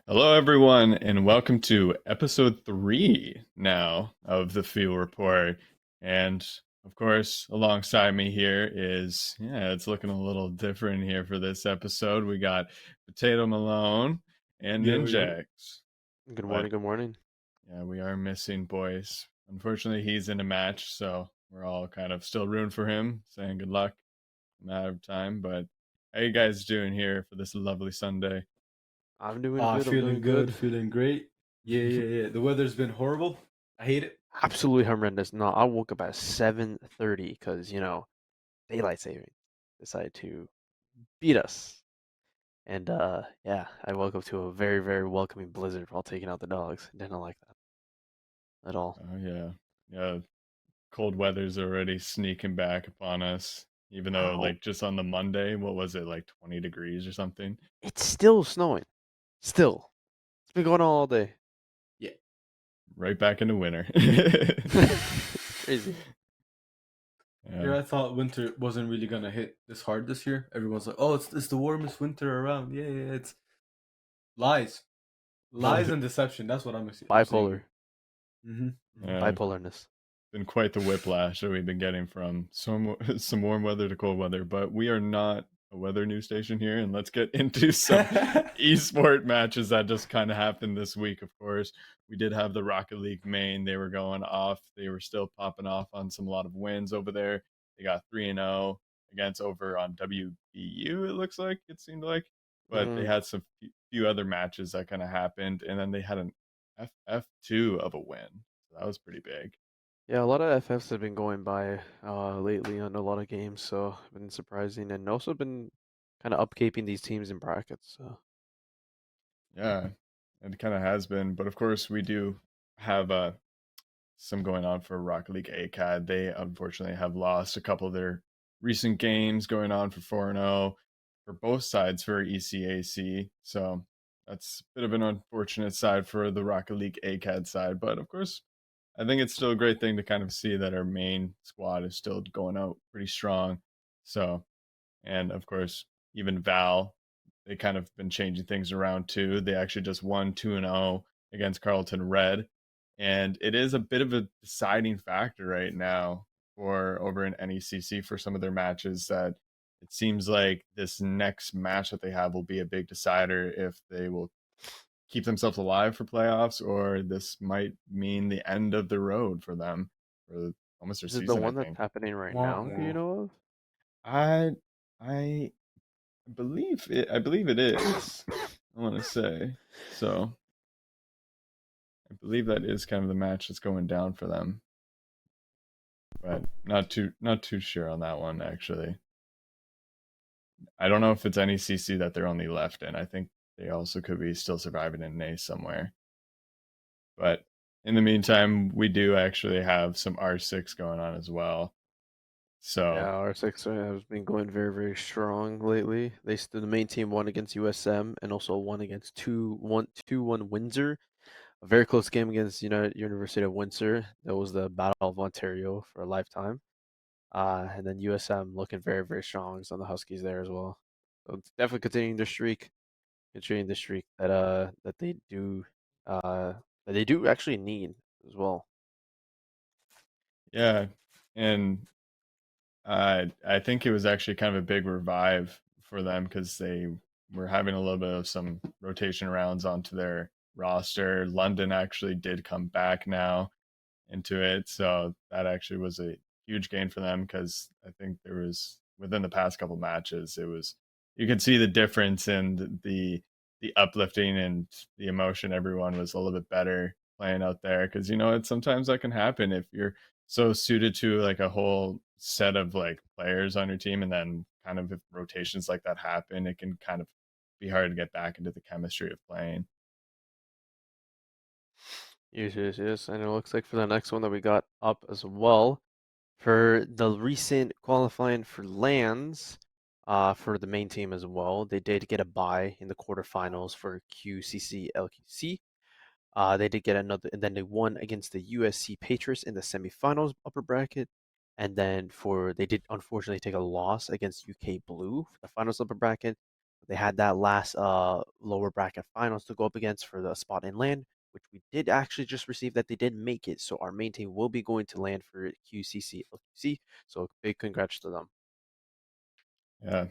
Hello, everyone, and welcome to episode 3 now of the Field Report. And of course, alongside me here is, it's looking a little different here for this episode. We got PotatoMalone and Yo, yo. Ninjx. Good But morning, good morning. yeah, we are missing Boyce. Unfortunately, he's in a match, so we're all kind of still rooting for him, saying good luck. Matter of time. But how you guys doing here for this lovely Sunday? I'm doing good, I'm Feeling doing good, good. feeling great. Yeah. The weather's been horrible. I hate it. Absolutely horrendous. No, I woke up at 7:30 because, daylight saving decided to beat us. And yeah, I woke up to a very, very welcoming blizzard while taking out the dogs. Didn't like that at all. Oh yeah. Yeah, cold weather's already sneaking back upon us. Even though How like just on the Monday, what was it, like 20 degrees or something? it's still snowing. Still. It's been going on all day. Yeah. Right back into winter. Crazy. Yeah. Here I thought winter wasn't really gonna hit this hard this year. Everyone's like, "Oh, it's the warmest winter around." Yeah. It's lies, lies and deception. That's what I'm seeing. Bipolar. Yeah, Bipolarness. been quite the whiplash that we've been getting from some warm weather to cold weather, but we are not a weather news station here, and let's get into some esport matches that just kind of happened this week. Of course, we did have the Rocket League main. They were going off. They were still popping off on a lot of wins over there. They got 3-0 against over on WBU. It looks like it seemed like, but they hmm had some few other matches that kind of happened, and then they had an FF2 of a win. So that was pretty big. Yeah, a lot of FFs have been going by lately on a lot of games, so been surprising and also been kind of upcaping these teams in brackets. So Yeah, it kind of has been, but of course we do have some going on for Rocket League ACAD. They unfortunately have lost a couple of their recent games going on for 4-0 for both sides for ECAC. So that's a bit of an unfortunate side for the Rocket League ACAD side, but of course I think it's still a great thing to kind of see that our main squad is still going out pretty strong. So, and of course, even Val, they kind of been changing things around too. They actually just won 2-0 against Carlton Red. And it is a bit of a deciding factor right now for over in NECC for some of their matches that it seems like this next match that they have will be a big decider if they will keep themselves alive for playoffs or this might mean the end of the road for them for almost their is it the season, I one that's think. happening right Wah, now? Do you wah. know of? I I I believe it is. I want to say. So, I believe that is kind of the match that's going down for them, but not too sure on that one actually. I don't know if it's any CC that they're only left in. I think they also could be still surviving in NA somewhere. But in the meantime, we do actually have some R6 going on as well. Yeah, So, R6 has been going very, very strong lately. The main team won against USM and also won against 2-1 Windsor. A very close game against University of Windsor. That was the Battle of Ontario for a lifetime. And then USM looking very, very strong on the Huskies there as well. So it's definitely continuing the streak that uh they do actually need as well. yeah, and I think it was actually kind of a big revive for them because they were having a little bit of some rotation rounds onto their roster. London actually did come back now into it, so that actually was a huge gain for them because I think there was within the past couple matches, it was you could see the difference in the uplifting and the emotion. Everyone was a little bit better playing out there because it sometimes that can happen if you're so suited to like a whole set of like players on your team, and then kind of if rotations like that happen, it can kind of be hard to get back into the chemistry of playing. Yes, yes, yes. And it looks like for the next one that we got up as well, for the recent qualifying for lands, for the main team as well, they did get a bye in the quarterfinals for QCC LQC. They did get another, and then they won against the USC Patriots in the semifinals upper bracket. And then they did unfortunately take a loss against UK Blue for the finals upper bracket. They had that last lower bracket finals to go up against for the spot in LAN, which we did actually just receive that they did make it. So our main team will be going to LAN for QCC LQC. So big congrats to them. Yeah,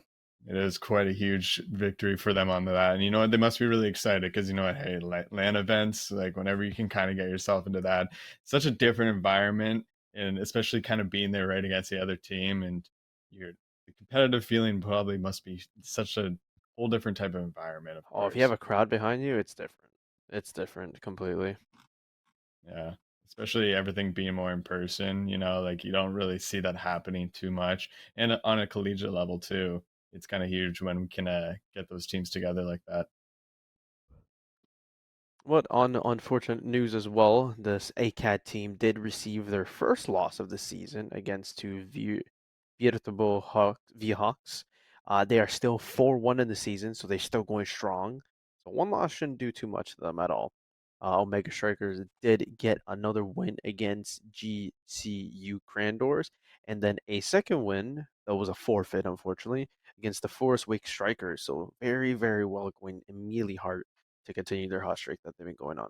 it is quite a huge victory for them on that. And you know what? They must be really excited because you know what? Hey, LAN events, like whenever you can kind of get yourself into that, such a different environment, and especially kind of being there right against the other team, and your the competitive feeling probably must be such a whole different type of environment, of Oh, if you have course. a crowd behind you, it's different. It's different completely. Yeah. Especially everything being more in person, you know, like you don't really see that happening too much. And on a collegiate level too, it's kind of huge when we can get those teams together like that. What on unfortunate news as well, this ACAD team did receive their first loss of the season against two Veritable Hawks. They are still 4-1 in the season, so they're still going strong. So one loss shouldn't do too much to them at all. Omega Strikers did get another win against GCU Crandors, and then a second win that was a forfeit, unfortunately, against the Forest Wake Strikers. So very, very well going immediately hard to continue their hot streak that they've been going on.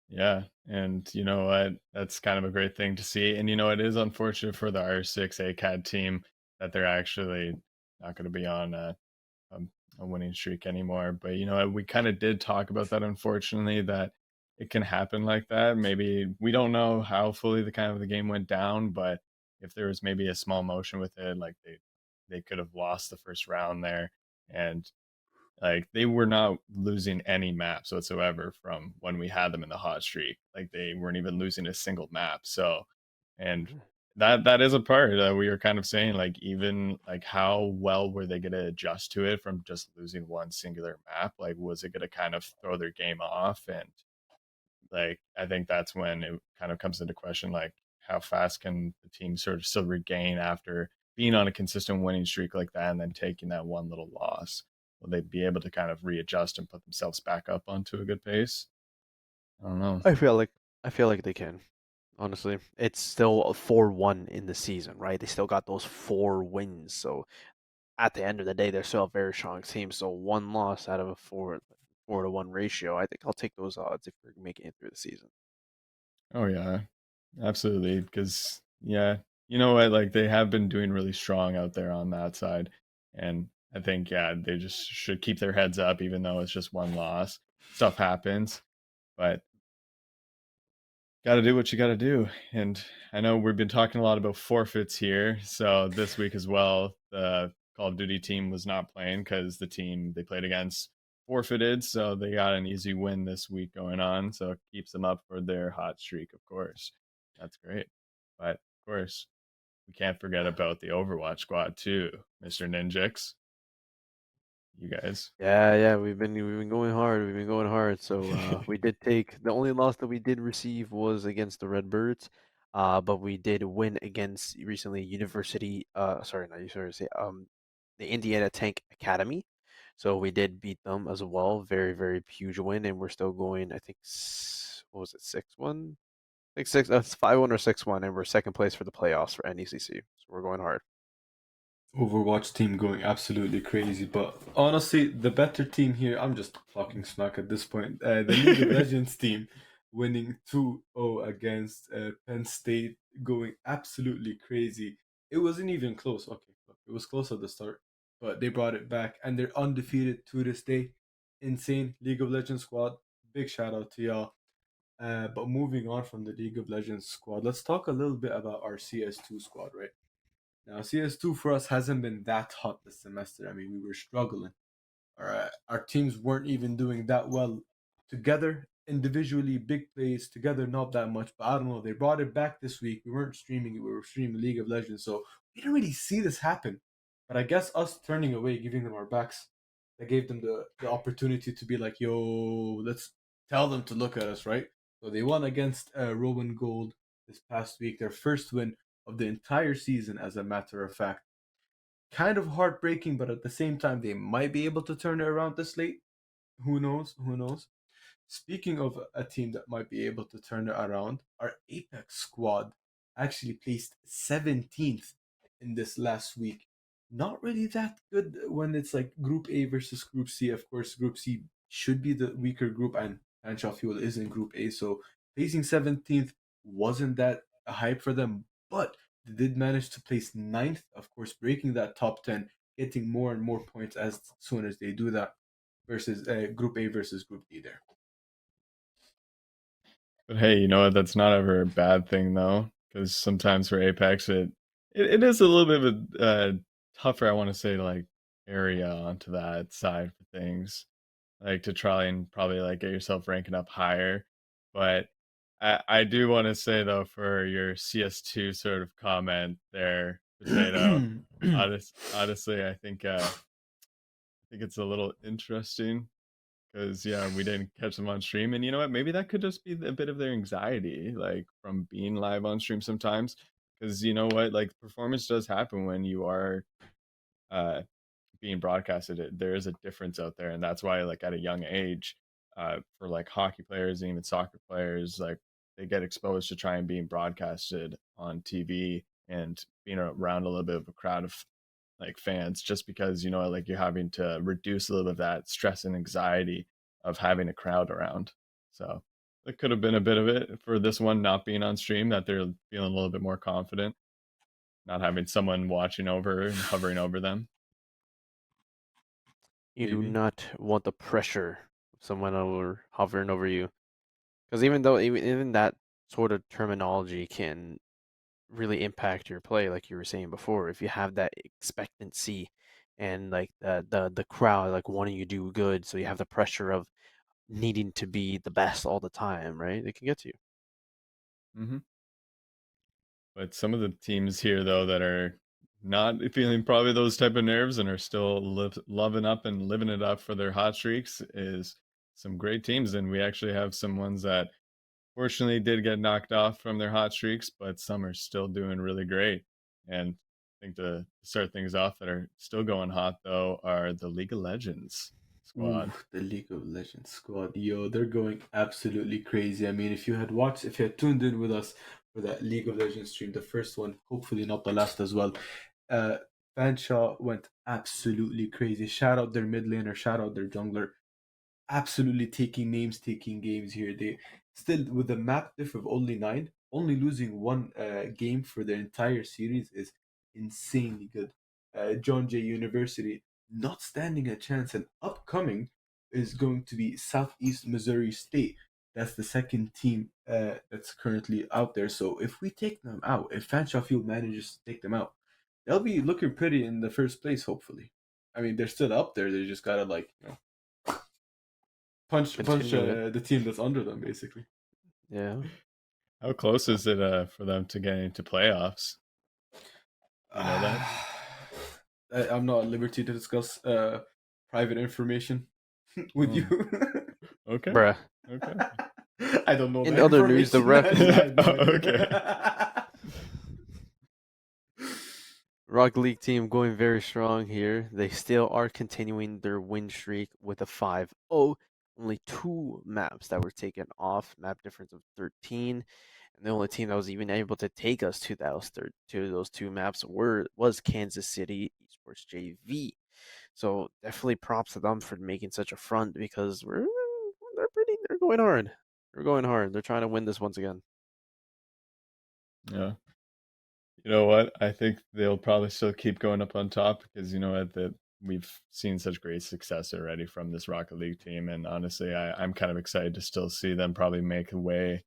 Yeah. And you know what? That's kind of a great thing to see. And you know, it is unfortunate for the R6 ACAD team that they're actually not going to be on um, a winning streak anymore. But you know, we kind of did talk about that. Unfortunately, that it can happen like that. Maybe we don't know how fully the kind of the game went down, but if there was maybe a small motion with it, like they could have lost the first round there, and like they were not losing any maps whatsoever from when we had them in the hot streak. Like they weren't even losing a single map. So, and that is a part that we were kind of saying, like even like how well were they going to adjust to it from just losing one singular map? Like was it going to kind of throw their game off? And like I think that's when it kind of comes into question, like how fast can the team sort of still regain after being on a consistent winning streak like that and then taking that one little loss? Will they be able to kind of readjust and put themselves back up onto a good pace? I don't know. I feel like I feel like they can. Honestly, it's still a 4-1 in the season, right? They still got those 4 wins. So at the end of the day, they're still a very strong team. So one loss out of a 4-1 ratio, I think I'll take those odds if we're making it through the season. Oh yeah, absolutely. Because yeah, you know what? Like they have been doing really strong out there on that side, and I think yeah, they just should keep their heads up, even though it's just one loss. Stuff happens, but got to do what you got to do. And I know we've been talking a lot about forfeits here. So this week as well, the Call of Duty team was not playing because the team they played against forfeited. So they got an easy win this week going on. So it keeps them up for their hot streak, of course. That's great. But of course, we can't forget about the Overwatch squad too, Mr. Ninjx. You guys. Yeah, we've been going hard. We've been going hard. So we did take the only loss that we did receive was against the Redbirds, but we did win against recently University. Sorry, not University. The Indiana Tank Academy. So we did beat them as well. Very very huge win, and we're still going. I think what was it 6-1? I think six. That's 5-1 or 6-1, and we're second place for the playoffs for NECC. So we're going hard. Overwatch team going absolutely crazy, but honestly, the better team here, I'm just talking smack at this point. The League of Legends team winning 2-0 against Penn State, going absolutely crazy. It wasn't even close. Okay, look, it was close at the start, but they brought it back and they're undefeated to this day. Insane League of Legends squad. Big shout out to y'all. But moving on from the League of Legends squad, let's talk a little bit about our CS2 squad, right? Now, CS2 for us hasn't been that hot this semester. I mean, we were struggling. Our teams weren't even doing that well together. Individually, big plays together, not that much. But I don't know. They brought it back this week. We weren't streaming it. We were streaming League of Legends. So we didn't really see this happen. But I guess us turning away, giving them our backs, that gave them the opportunity to be like, yo, let's tell them to look at us, right? So they won against Rowan Gold this past week, their first win of the entire season, as a matter of fact. Kind of heartbreaking, but at the same time, they might be able to turn it around this late. Who knows? Who knows? Speaking of a team that might be able to turn it around, our Apex squad actually placed 17th in this last week. not really that good when it's like Group A versus Group C. Of course, Group C should be the weaker group, and Fanshawe is in Group A, so placing 17th wasn't that a hype for them, but they did manage to place ninth, of course, breaking that top 10, getting more and more points as soon as they do that versus Group A versus Group D there. But hey, you know what? That's not ever a bad thing though, because sometimes for Apex, it is a little bit of a tougher, I want to say, like area onto that side for things, like to try and probably like get yourself ranking up higher. But I do want to say though, for your CS2 sort of comment there, Potato, honestly, I think it's a little interesting because yeah, we didn't catch them on stream, and you know what? Maybe that could just be a bit of their anxiety, like from being live on stream sometimes. Because you know what, like performance does happen when you are uh, being broadcasted. There is a difference out there, and that's why, like at a young age, for like hockey players and even soccer players, like they get exposed to trying being broadcasted on TV and being around a little bit of a crowd of like fans just because you know like you're having to reduce a little bit of that stress and anxiety of having a crowd around. So it could have been a bit of it for this one not being on stream, that they're feeling a little bit more confident, not having someone watching over and hovering over them. You do Maybe. not want the pressure of someone hovering over you, because even though even that sort of terminology can really impact your play, like you were saying before. If you have that expectancy and like the crowd like wanting you to do good, so you have the pressure of needing to be the best all the time, right? It can get to you. Mm-hmm. But some of the teams here, though, that are not feeling probably those type of nerves and are still loving up and living it up for their hot streaks is some great teams. And we actually have some ones that fortunately did get knocked off from their hot streaks, but some are still doing really great. And I think to start things off that are still going hot, though, are the League of Legends Ooh, squad. the League of Legends squad. Yo, they're going absolutely crazy. I mean, if you had tuned in with us for that League of Legends stream, the first one, hopefully not the last as well, uh, Fanshawe went absolutely crazy. Shout out their mid laner, shout out their jungler, absolutely taking names, taking games here. They still with the map diff of only 9, only losing one game for their entire series is insanely good. John Jay University not standing a chance, and upcoming is going to be Southeast Missouri State. That's the second team that's currently out there. So if we take them out, if Fanshawe Field manages to take them out, they'll be looking pretty in the first place. Hopefully, I mean they're still up there. They just gotta like punch Continue it. the team that's under them basically. Yeah. How close is it for them to get into playoffs? You know that? I'm not at liberty to discuss private information with you. Okay. Bruh. Okay. I don't know In that other news, the information. ref I have no idea. Okay. Rocket League team going very strong here. They still are continuing their win streak with a 5-0. Only 2 maps that were taken off, map difference of 13. And the only team that was even able to take us to those 2 maps was Kansas City Esports JV. So definitely props to them for making such a front, because they're going hard. They're going hard. They're trying to win this once again. Yeah. You know what? I think they'll probably still keep going up on top because you know what, that we've seen such great success already from this Rocket League team, and honestly, I'm kind of excited to still see them probably make a way,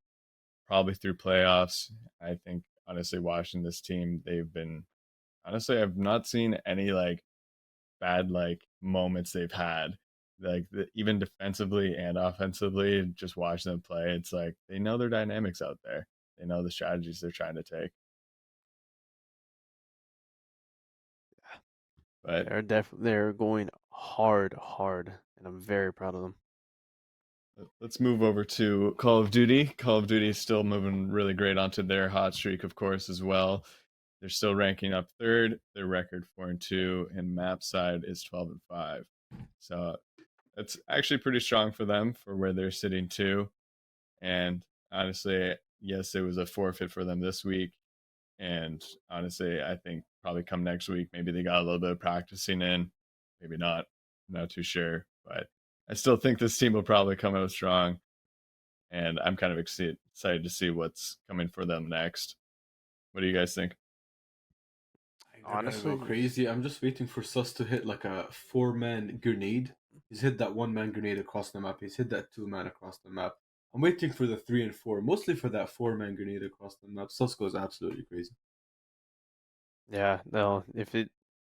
probably through playoffs. I think honestly, watching this team, they've been honestly, I've not seen any like bad like moments they've had. Like even defensively and offensively, just watching them play, it's like they know their dynamics out there. They know the strategies they're trying to take. But They're going hard, and I'm very proud of them. let's move over to Call of Duty. Call of Duty is still moving really great onto their hot streak, of course, as well. They're still ranking up third. Their record 4-2, and map side is 12-5. So it's actually pretty strong for them for where they're sitting too. And honestly, yes, it was a forfeit for them this week. And honestly, I think probably come next week, maybe they got a little bit of practicing in, maybe not. I'm not too sure, but I still think this team will probably come out strong. And I'm kind of excited to see what's coming for them next. What do you guys think? I think they're gonna go Honestly, crazy. I'm just waiting for Sus to hit like a 4-man grenade. He's hit that 1-man grenade across the map. He's hit that 2-man across the map. I'm waiting for the 3 and 4, mostly for that 4-man grenade across the map. Sus goes absolutely crazy. yeah, no, if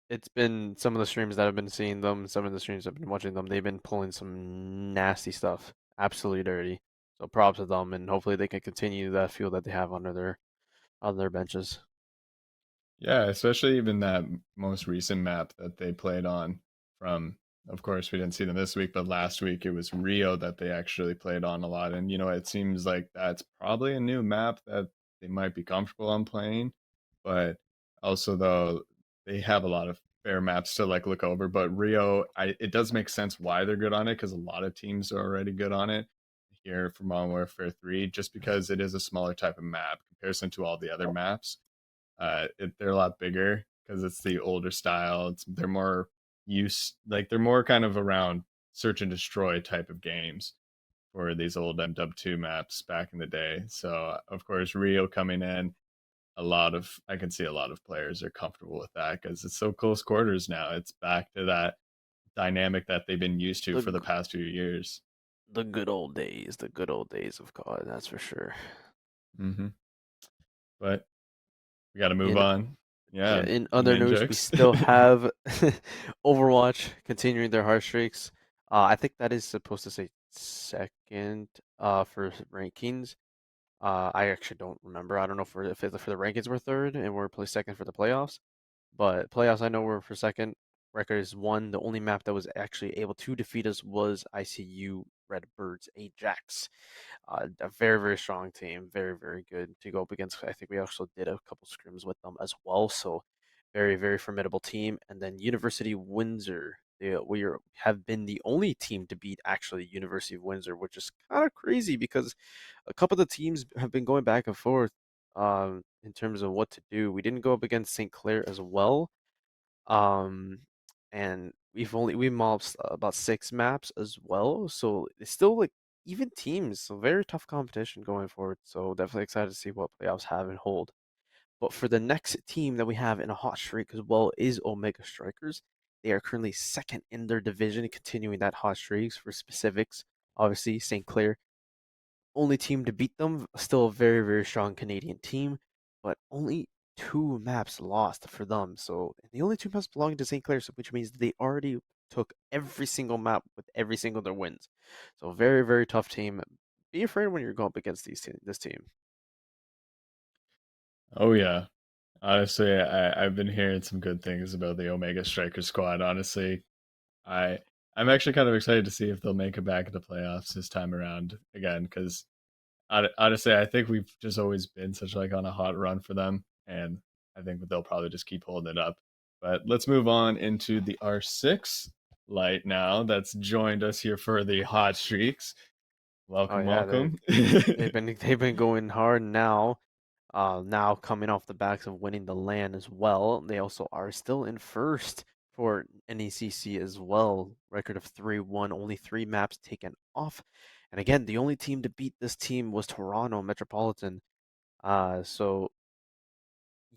it's been some of the streams that I've been seeing them, some of the streams I've been watching them, they've been pulling some nasty stuff, absolutely dirty. So props to them, and hopefully they can continue that feel that they have under their benches. Yeah, especially even that most recent map that they played on from, of course, we didn't see them this week, but last week it was Rio that they actually played on a lot. And, it seems like that's probably a new map that they might be comfortable on playing. But also, though, they have a lot of fair maps to like look over. But Rio, it does make sense why they're good on it because a lot of teams are already good on it here for Modern Warfare 3, just because it is a smaller type of map comparison to all the other maps. They're a lot bigger because it's the older style. They're more they're more kind of around search and destroy type of games for these old MW2 maps back in the day. So of course Rio coming in, I can see a lot of players are comfortable with that because it's so close quarters now. It's back to that dynamic that they've been used to The for the past few years. the good old days of COD, that's for sure. hmm But we got to move In on. Yeah, Yeah, in other news, we Ninjx. still have Overwatch continuing their hard streaks. I think that is supposed to say second for rankings. I actually don't remember. I don't know if for the rankings we're third and we're placed second for the playoffs. But playoffs, I know we're for second. Record is one. The only map that was actually able to defeat us was ICU Redbirds Ajax. A very, very strong team. Very, very good to go up against. I think we also did a couple scrims with them as well. So very, very formidable team. And then University Windsor. Have been the only team to beat actually University of Windsor, which is kind of crazy because a couple of the teams have been going back and forth in terms of what to do. We didn't go up against St. Clair as well. Um, and we mobbed about 6 maps as well. So it's still like even teams, so very tough competition going forward. So definitely excited to see what playoffs have and hold. But for the next team that we have in a hot streak as well is Omega Strikers. They are currently second in their division, continuing that hot streaks for specifics. Obviously, St. Clair only team to beat them. Still a very, very strong Canadian team, but only 2 maps lost for them. So the only 2 maps belonging to St. Clair, so which means they already took every single map with every single of their wins. So very, very tough team. Be afraid when you're going up against this team. Oh yeah. Honestly, I've been hearing some good things about the Omega Striker squad. Honestly, I I'm actually kind of excited to see if they'll make it back in the playoffs this time around again. Because honestly, I think we've just always been such like on a hot run for them, and I think they'll probably just keep holding it up. But let's move on into the R6 light now. That's joined us here for the hot streaks. Oh Welcome, yeah, welcome. they've been going hard now. Now coming off the backs of winning the LAN as well, they also are still in first for NECC as well. Record of 3-1, only 3 maps taken off. And again, the only team to beat this team was Toronto Metropolitan. So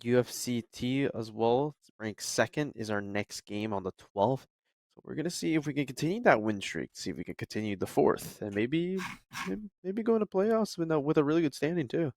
UFCT as well, ranked second, is our next game on the 12th. So we're gonna see if we can continue that win streak, see if we can continue the fourth, and maybe go into playoffs with a really good standing too.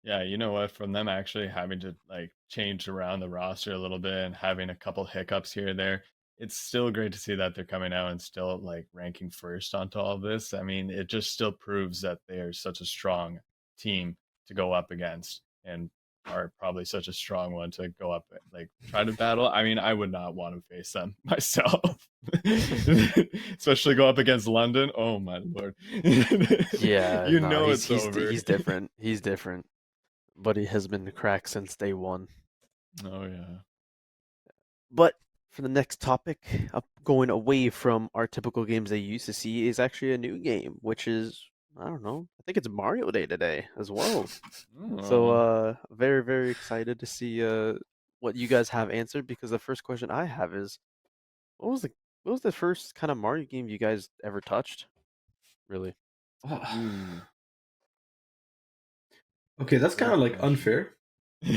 Yeah, you know what? From them actually having to like change around the roster a little bit and having a couple hiccups here and there, it's still great to see that they're coming out and still like ranking first onto all of this. I mean, it just still proves that they are such a strong team to go up against and are probably such a strong one to go up like try to battle. I mean, I would not want to face them myself. Especially go up against London. Oh my lord. Yeah, You no, know it's over. he's different. He's different, but he has been cracked since day one. Oh yeah. But for the next topic, going away from our typical games they used to see, is actually a new game, which is I don't know. I think it's Mario Day today as well. Oh. So very very excited to see what you guys have answered, because the first question I have is what was the first kind of Mario game you guys ever touched? Really? Ooh, Okay, that's kind great of like question. unfair.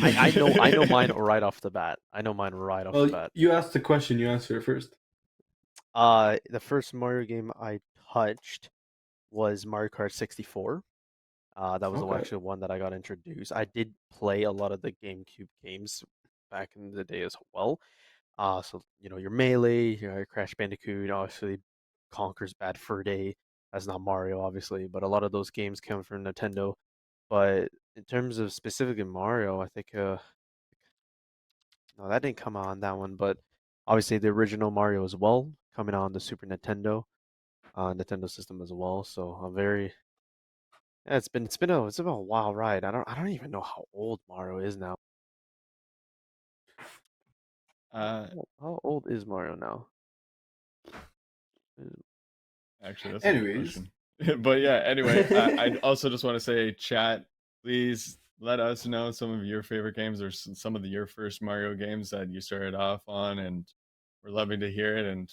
I know mine right off the bat. I know mine right off the Well, bat. you asked the question, you answer it first. The first Mario game I touched was Mario Kart 64. That was the Okay. actual one that I got introduced. I did play a lot of the GameCube games back in the day as well. So your Melee, your Crash Bandicoot, obviously Conker's Bad Fur Day. That's not Mario, obviously, but a lot of those games come from Nintendo. But in terms of specifically Mario, I think no, that didn't come on that one, but obviously the original Mario as well, coming on the Super Nintendo system as well. So I'm very yeah, it's been a wild ride. I don't even know how old Mario is now. uh, How old is Mario now? Actually, that's a good Anyways, question. But yeah, anyway, I also just want to say, chat, please let us know some of your favorite games or some of your first Mario games that you started off on, and we're loving to hear it and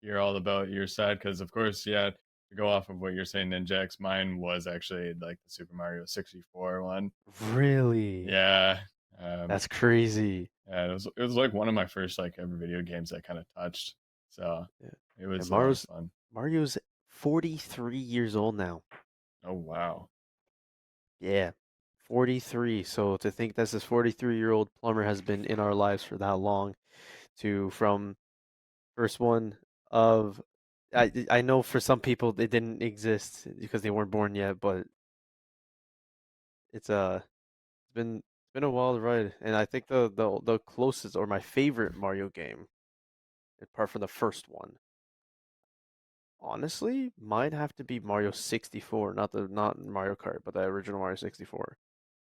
hear all about your side. Because of course, yeah, to go off of what you're saying, Ninjx, mine was actually like the Super Mario 64 one. Really? Yeah, That's crazy. yeah, it was like one of my first like ever video games I kind of touched. So Yeah. it And was a lot of Mario's fun. Mario's 43 years old now. Oh wow. Yeah. 43. So to think that this 43-year-old plumber has been in our lives for that long, to from first one of I know for some people they didn't exist because they weren't born yet, but it's been a wild ride. And I think the closest or my favorite Mario game, apart from the first one, honestly, might have to be Mario 64, not Mario Kart, but the original Mario 64.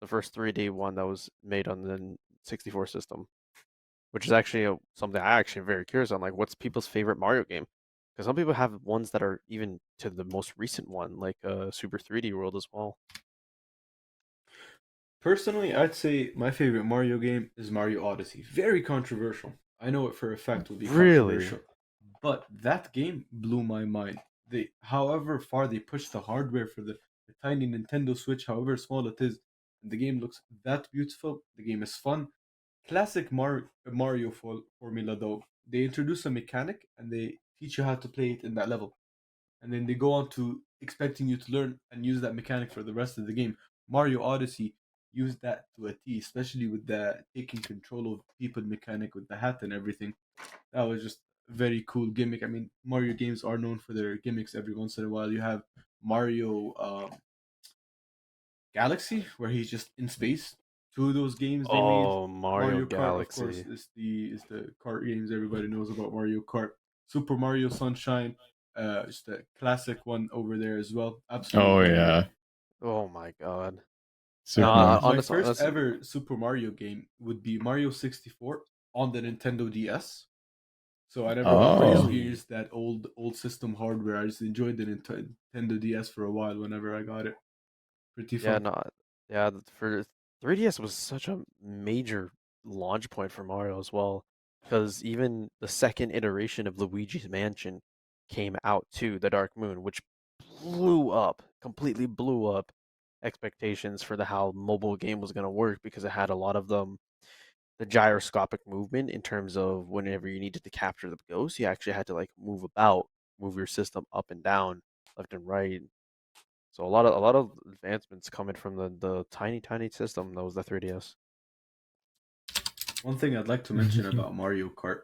The first 3D one that was made on the 64 system, which is actually something I actually am very curious on. Like, what's people's favorite Mario game? Because some people have ones that are even to the most recent one, like Super 3D World as well. personally, I'd say my favorite Mario game is Mario Odyssey. Very controversial. I know it for a fact will be Really? controversial, but that game blew my mind. However far they pushed the hardware for the tiny Nintendo Switch, however small it is, and the game looks that beautiful. The game is fun. Classic Mario formula though. They introduce a mechanic and they teach you how to play it in that level, and then they go on to expecting you to learn and use that mechanic for the rest of the game. Mario Odyssey used that to a T, especially with the taking control of people mechanic with the hat and everything. That was just a very cool gimmick. I mean, Mario games are known for their gimmicks every once in a while. You have Mario Galaxy, where he's just in space. Two of those games they made. Oh, Mario Mario Kart, of course, Galaxy. is the kart games everybody knows about Mario Kart. Super Mario Sunshine, just a classic one over there as well. Oh Absolutely love it. yeah, Oh my God. No, Super Mario. My honestly, first honestly, ever Super Mario game would be Mario 64 on the Nintendo DS. So I never got to Oh, really. experience that old system hardware. I just enjoyed the Nintendo DS for a while whenever I got it. Pretty Yeah, fun. no, yeah. For 3DS was such a major launch point for Mario as well, because even the second iteration of Luigi's Mansion came out too, The Dark Moon, which completely blew up expectations for the how mobile game was gonna work, because it had a lot of the gyroscopic movement in terms of whenever you needed to capture the ghost, you actually had to like move your system up and down, left and right. So a lot of advancements coming from the tiny system that was the 3DS. One thing I'd like to mention about Mario Kart,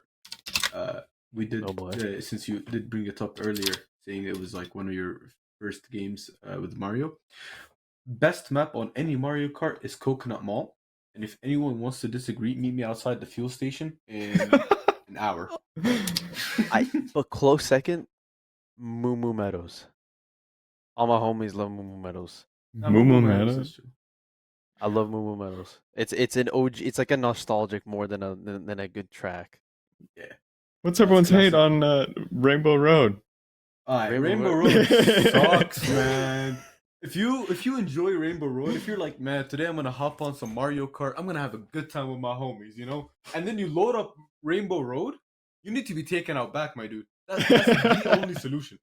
uh, we Oh did boy. since you did bring it up earlier, saying it was like one of your first games with Mario. Best map on any Mario Kart is Coconut Mall, and if anyone wants to disagree, meet me outside the fuel station in an hour. But close second, Moo Moo Meadows. All my homies love Moo Moo Meadows. Mumu Mumu Meadows Meta. is true. I love Moo Moo Meadows. It's an OG. It's like a nostalgic more than a good track. Yeah, What's that's everyone's hate classic. on Rainbow Road? All right, Rainbow Rainbow Road. Road sucks, man. If you enjoy Rainbow Road, if you're like, man, today I'm gonna hop on some Mario Kart, I'm gonna have a good time with my homies, you know, and then you load up Rainbow Road, you need to be taken out back, my dude. That's the only solution.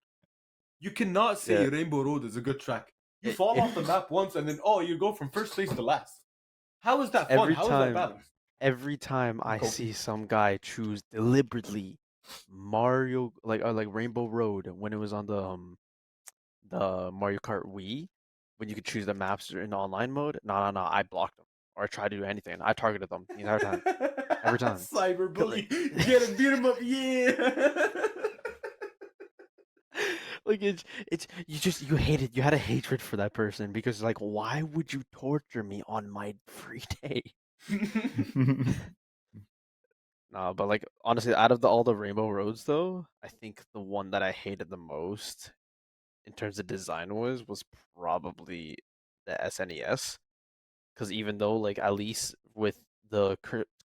You cannot say Yeah. Rainbow Road is a good track. You fall off the It, map once, and then you go from first place to last. How is that fun? every How is that time, balanced? every time I Kofi. see some guy choose deliberately Mario, like Rainbow Road when it was on the Mario Kart Wii, when you could choose the maps in online mode. No, no, no, I blocked them or I tried to do anything. I targeted them the entire time, every time. 'Cause, Cyberbully, get him, beat him up, yeah. like it's you hated you had a hatred for that person because like why would you torture me on my free day? No, but like honestly, out of all the Rainbow Roads though, I think the one that I hated the most in terms of design was probably the SNES. Because even though like at least with the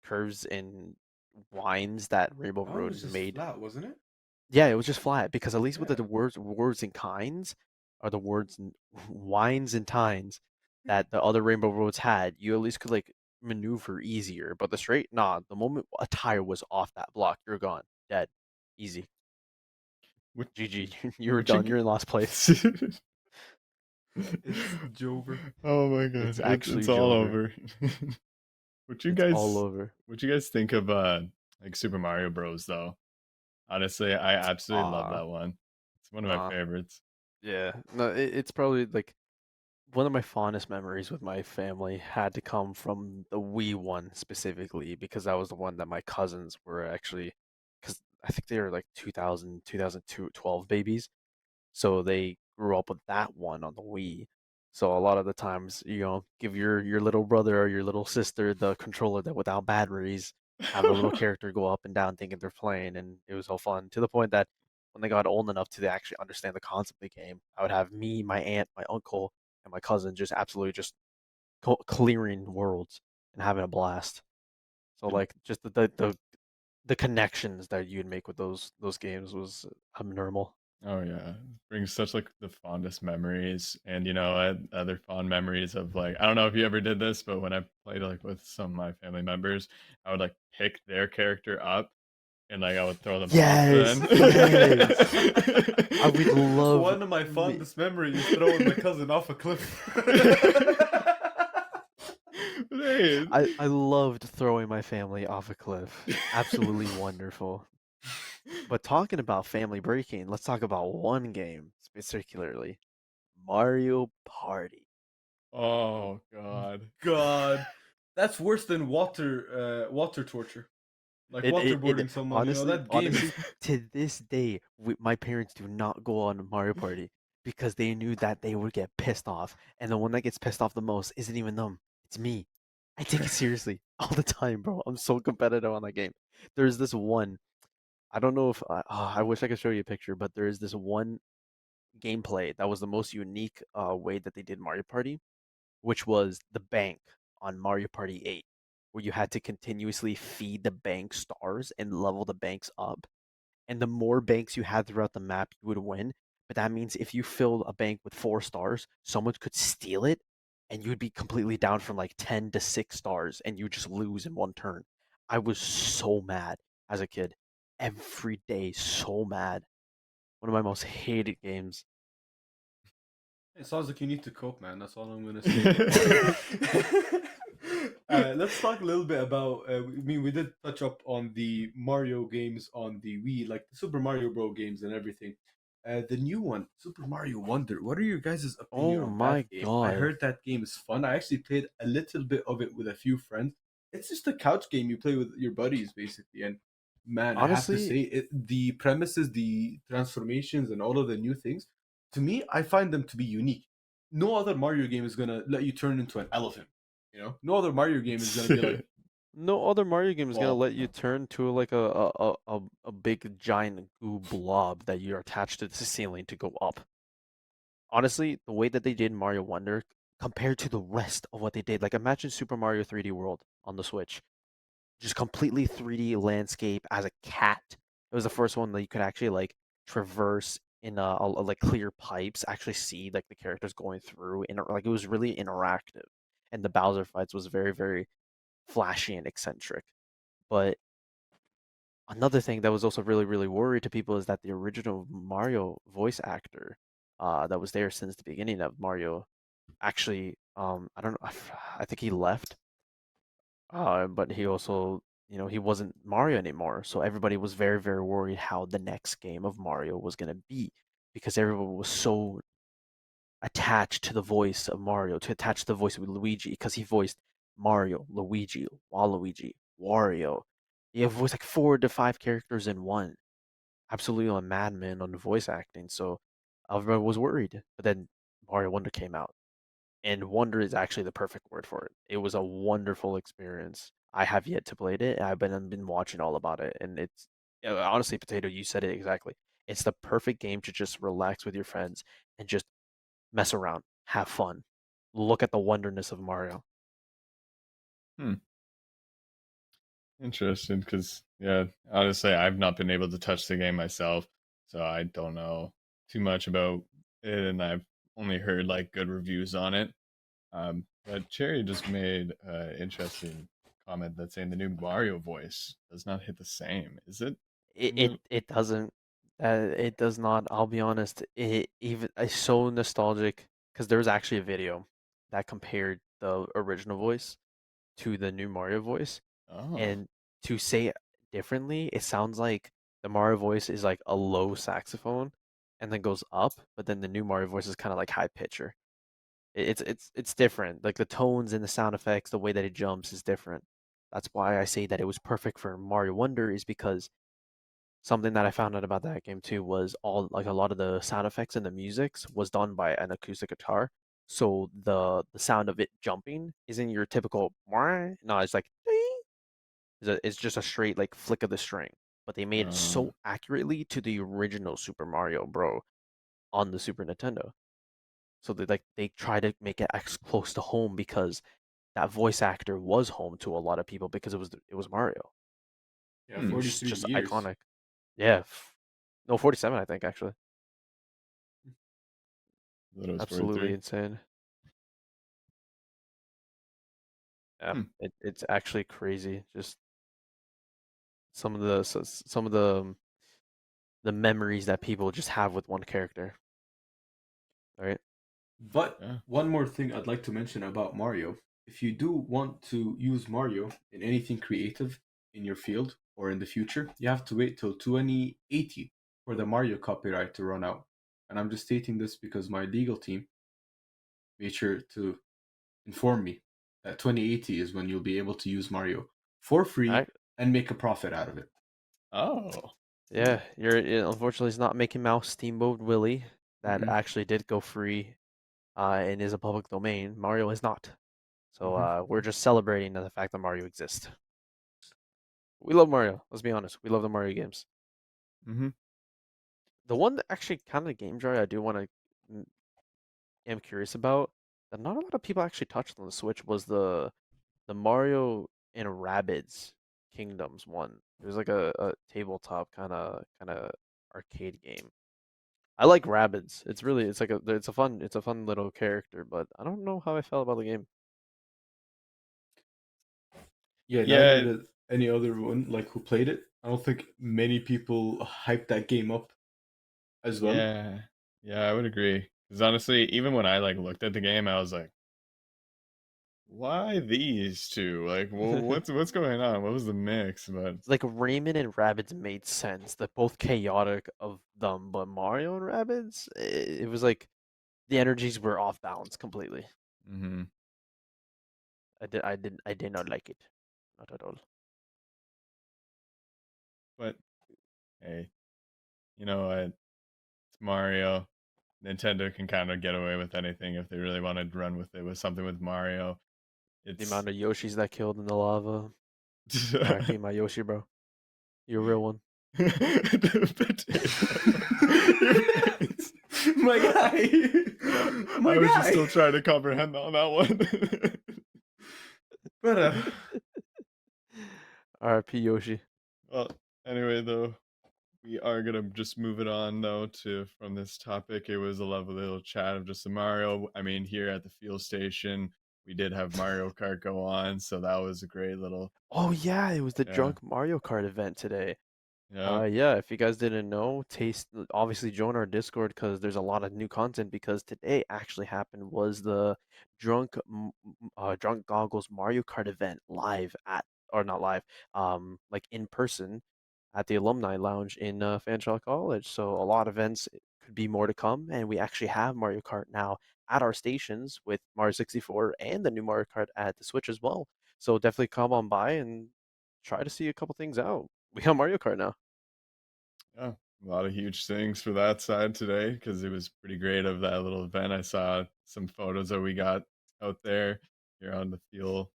curves and winds that Rainbow Oh, it Road was just made, flat, wasn't it? yeah, it was just flat. Because at least with Yeah. the words and kinds, or the words and winds and tines that the other Rainbow Roads had, you at least could like maneuver easier. But the straight, nah, the moment a tire was off that block, you're gone, dead, easy. Would, GG, you were would you? done. You're in last place. It's Jover. Oh my It's god, actually it's all Jover. over. What you It's all guys over. what you guys think of like Super Mario Bros though? Honestly, I absolutely love Ah, that one. It's one of my nah. favorites. Yeah, no, it's probably like one of my fondest memories with my family had to come from the Wii one specifically because that was the one that my cousins were actually, because I think they were like 2000, 2002, 12 babies. So they grew up with that one on the Wii. So a lot of the times, give your little brother or your little sister the controller that without batteries, have the little character go up and down thinking they're playing, and it was so fun to the point that when they got old enough to actually understand the concept of the game, I would have me, my aunt, my uncle, and my cousin just absolutely just clearing worlds and having a blast. So And- like just the connections that you'd make with those games was abnormal. oh yeah, brings such like the fondest memories, and other fond memories of like I don't know if you ever did this, but when I played like with some of my family members, I would like pick their character up and like I would throw them off Yes, then. yes. I would love One of my me. fondest memories is throwing my cousin off a cliff. Hey. I loved throwing my family off a cliff. Absolutely wonderful. But talking about family breaking, let's talk about one game particularly, Mario Party. Oh God. God, that's worse than water torture, like It waterboarding someone. You know honestly, that game is. honestly, to this day, my parents do not go on Mario Party because they knew that they would get pissed off, and the one that gets pissed off the most isn't even them, it's me. I take it seriously all the time, bro. I'm so competitive on that game. There's this one. I don't know if I wish I could show you a picture, but there is this one gameplay that was the most unique way that they did Mario Party, which was the bank on Mario Party 8, where you had to continuously feed the bank stars and level the banks up. And the more banks you had throughout the map, you would win. But that means if you filled a bank with 4 stars, someone could steal it and you'd be completely down from like 10 to 6 stars and you just lose in one turn. I was so mad as a kid. Every day, so mad. One of my most hated games. It sounds like you need to cope, man. That's all I'm gonna say. But let's talk a little bit about. I mean, we did touch up on the Mario games on the Wii, like the Super Mario Bros. Games and everything. The new one, Super Mario Wonder. What are your guys' opinion Oh on that my game? I god. heard that game is fun. I actually played a little bit of it with a few friends. It's just a couch game you play with your buddies, basically. And man, I have to Honestly, say, the premises, the transformations, and all of the new things to me, I find them to be unique. No other Mario game is gonna let you turn into an elephant. You know, no other Mario game is gonna be like, no other Mario game is gonna well, let you turn to like a big giant goo blob that you're attached to the ceiling to go up. Honestly, the way that they did Mario Wonder compared to the rest of what they did, like imagine Super Mario 3D World on the Switch, just completely 3D landscape as a cat. It was the first one that you could actually like traverse in like clear pipes, actually see like the characters going through, and like it was really interactive. And the Bowser fights was very, very flashy and eccentric. But another thing that was also really, really worried to people is that the original Mario voice actor, that was there since the beginning of Mario, actually, I don't know, I think he left, but he also, he wasn't Mario anymore. So everybody was very, very worried how the next game of Mario was gonna be, because everyone was so attached to the voice of Mario, to attach to the voice of Luigi, because he voiced Mario, Luigi, Waluigi, Wario. He voiced like 4 to 5 characters in one. Absolutely a madman on the voice acting. So everybody was worried. But then Mario Wonder came out, and wonder is actually the perfect word for it. It was a wonderful experience. I have yet to play it. I've been watching all about it, and it's honestly, Potato, you said it exactly. It's the perfect game to just relax with your friends and just mess around, have fun, look at the wonderness of Mario. Hmm. Interesting, because yeah, honestly, I've not been able to touch the game myself, so I don't know too much about it, and I've only heard like good reviews on it. But Cherry just made an interesting comment that's saying the new Mario voice does not hit the same. Is it? It In it, the it doesn't. It does not. I'll be honest. It even it's so nostalgic because there was actually a video that compared the original voice to the new Mario voice, oh and to say it differently, it sounds like the Mario voice is like a low saxophone, and then goes up, but then the new Mario voice is kind of like high pitcher. It's different. Like the tones and the sound effects, the way that it jumps is different. That's why I say that it was perfect for Mario Wonder, is because something that I found out about that game too was all like a lot of the sound effects and the musics was done by an acoustic guitar. So the sound of it jumping isn't your typical "Mwah." No, it's like ding. It's just a straight like flick of the string. But they made it uh, so accurately to the original Super Mario Bro on the Super Nintendo. So they try to make it as close to home, because that voice actor was home to a lot of people because it was Mario. Yeah, It hmm, was just 43 just years. iconic. Yeah. No, 47, I think, actually. that it was Absolutely 43. insane. Yeah, Hmm. it's actually crazy. Just some of the memories that people just have with one character, right? But Yeah. one more thing I'd like to mention about Mario. If you do want to use Mario in anything creative in your field or in the future, you have to wait till 2080 for the Mario copyright to run out. And I'm just stating this because my legal team made sure to inform me that 2080 is when you'll be able to use Mario for free I and make a profit out of it. Oh. Yeah, unfortunately it's not Mickey Mouse Steamboat Willie that Hmm. actually did go free, and is a public domain. Mario is not. So Hmm. we're just celebrating the fact that Mario exists. We love Mario. Let's be honest. We love the Mario games. Mm-hmm. The one that actually kind of game jar I do want to am curious about that not a lot of people actually touched on the Switch was the Mario and Rabbids Kingdoms one. It was like a tabletop kind of arcade game. I like Rabbids. It's a fun little character, but I don't know how I felt about the game. Yeah, neither Yeah. did any other one like who played it. I don't think many people hyped that game up as well. Yeah. Yeah, I would agree. Because honestly, even when I like looked at the game, I was like, why these two? Like, what's going on? What was the mix? But Like Rayman and Rabbids made sense. They're both chaotic of them, but Mario and Rabbids, it was like the energies were off balance completely. mm-hmm. I did not like it, not at all. But hey, you know what? It's Mario. Nintendo can kind of get away with anything if they really wanted to run with it with something with Mario. The It's amount of Yoshis that killed in the lava. R.I.P. my Yoshi, bro. You're a real one. the potato. Your face. My guy, I my was just guy, still trying to comprehend on that one. brother. R.I.P. Yoshi. Well, anyway, though, we are gonna just move it on though to from this topic. It was a lovely little chat of just the Mario. I mean, here at the fuel station, we did have Mario Kart go on, so that was a great little Oh yeah, it was the yeah, drunk Mario Kart event today. yeah. Yeah, if you guys didn't know, obviously join our Discord because there's a lot of new content because today actually happened was the Drunk Goggles Mario Kart event live at or not live, like in person at the Alumni Lounge in Fanshawe College. So a lot of events could be more to come, and we actually have Mario Kart now at our stations with Mario 64 and the new Mario Kart at the Switch as well. So definitely come on by and try to see a couple things out. We got Mario Kart now. Yeah, a lot of huge things for that side today because it was pretty great of that little event. I saw some photos that we got out there here on the Fuel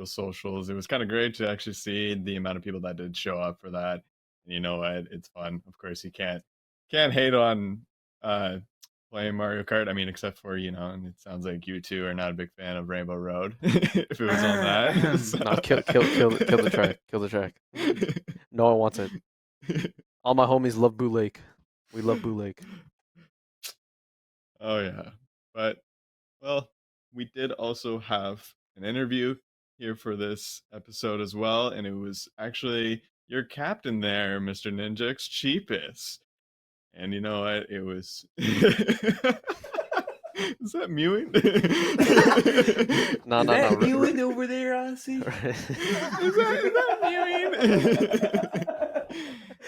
socials. It was kind of great to actually see the amount of people that did show up for that. And you know what? It's fun. Of course, you can't hate on playing Mario Kart. I mean, except for and it sounds like you two are not a big fan of Rainbow Road. If it was on that, so. No, kill the track. Kill the track. No one wants it. All my homies love Boo Lake. We love Boo Lake. Oh yeah. But well, we did also have an interview here for this episode as well, and it was actually your captain there, Mr. Ninjx Cheapus. And you know what? It was Is that mewing? No. Mewing over there, Aussie? Is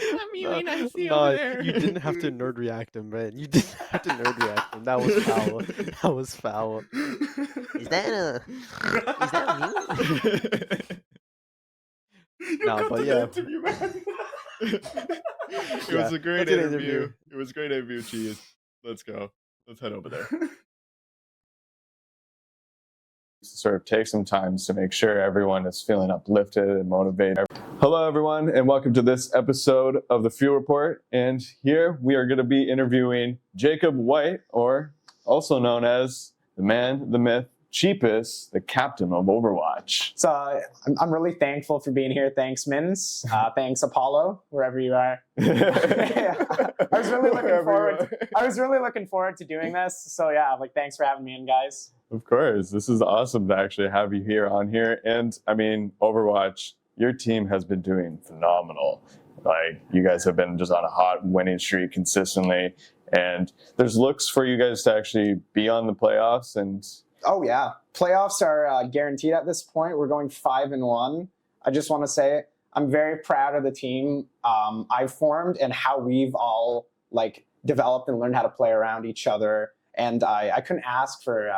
that mewing? I see over there. You didn't have to nerd react him, man. You didn't have to nerd react him. That was foul. That was foul. Is that me? No, but yeah. Interview, man. It was a great interview. It was a great interview, Cheese. Let's go. Let's head over there. Sort of take some time to make sure everyone is feeling uplifted and motivated. Hello, everyone, and welcome to this episode of the Fuel Report. And here we are going to be interviewing Jacob White, or also known as the man, the myth, Cheapus, the captain of Overwatch. So I'm really thankful for being here. Thanks, Mins. Thanks, Apollo, wherever you are. I was really looking forward to doing this. So yeah, thanks for having me in, guys. Of course, this is awesome to actually have you here on here. And I mean, Overwatch, your team has been doing phenomenal. Like, you guys have been just on a hot winning streak consistently. And there's looks for you guys to actually be on the playoffs. And oh yeah, playoffs are guaranteed at this point. We're going 5-1. I just want to say I'm very proud of the team I've formed and how we've all developed and learned how to play around each other. And I couldn't ask for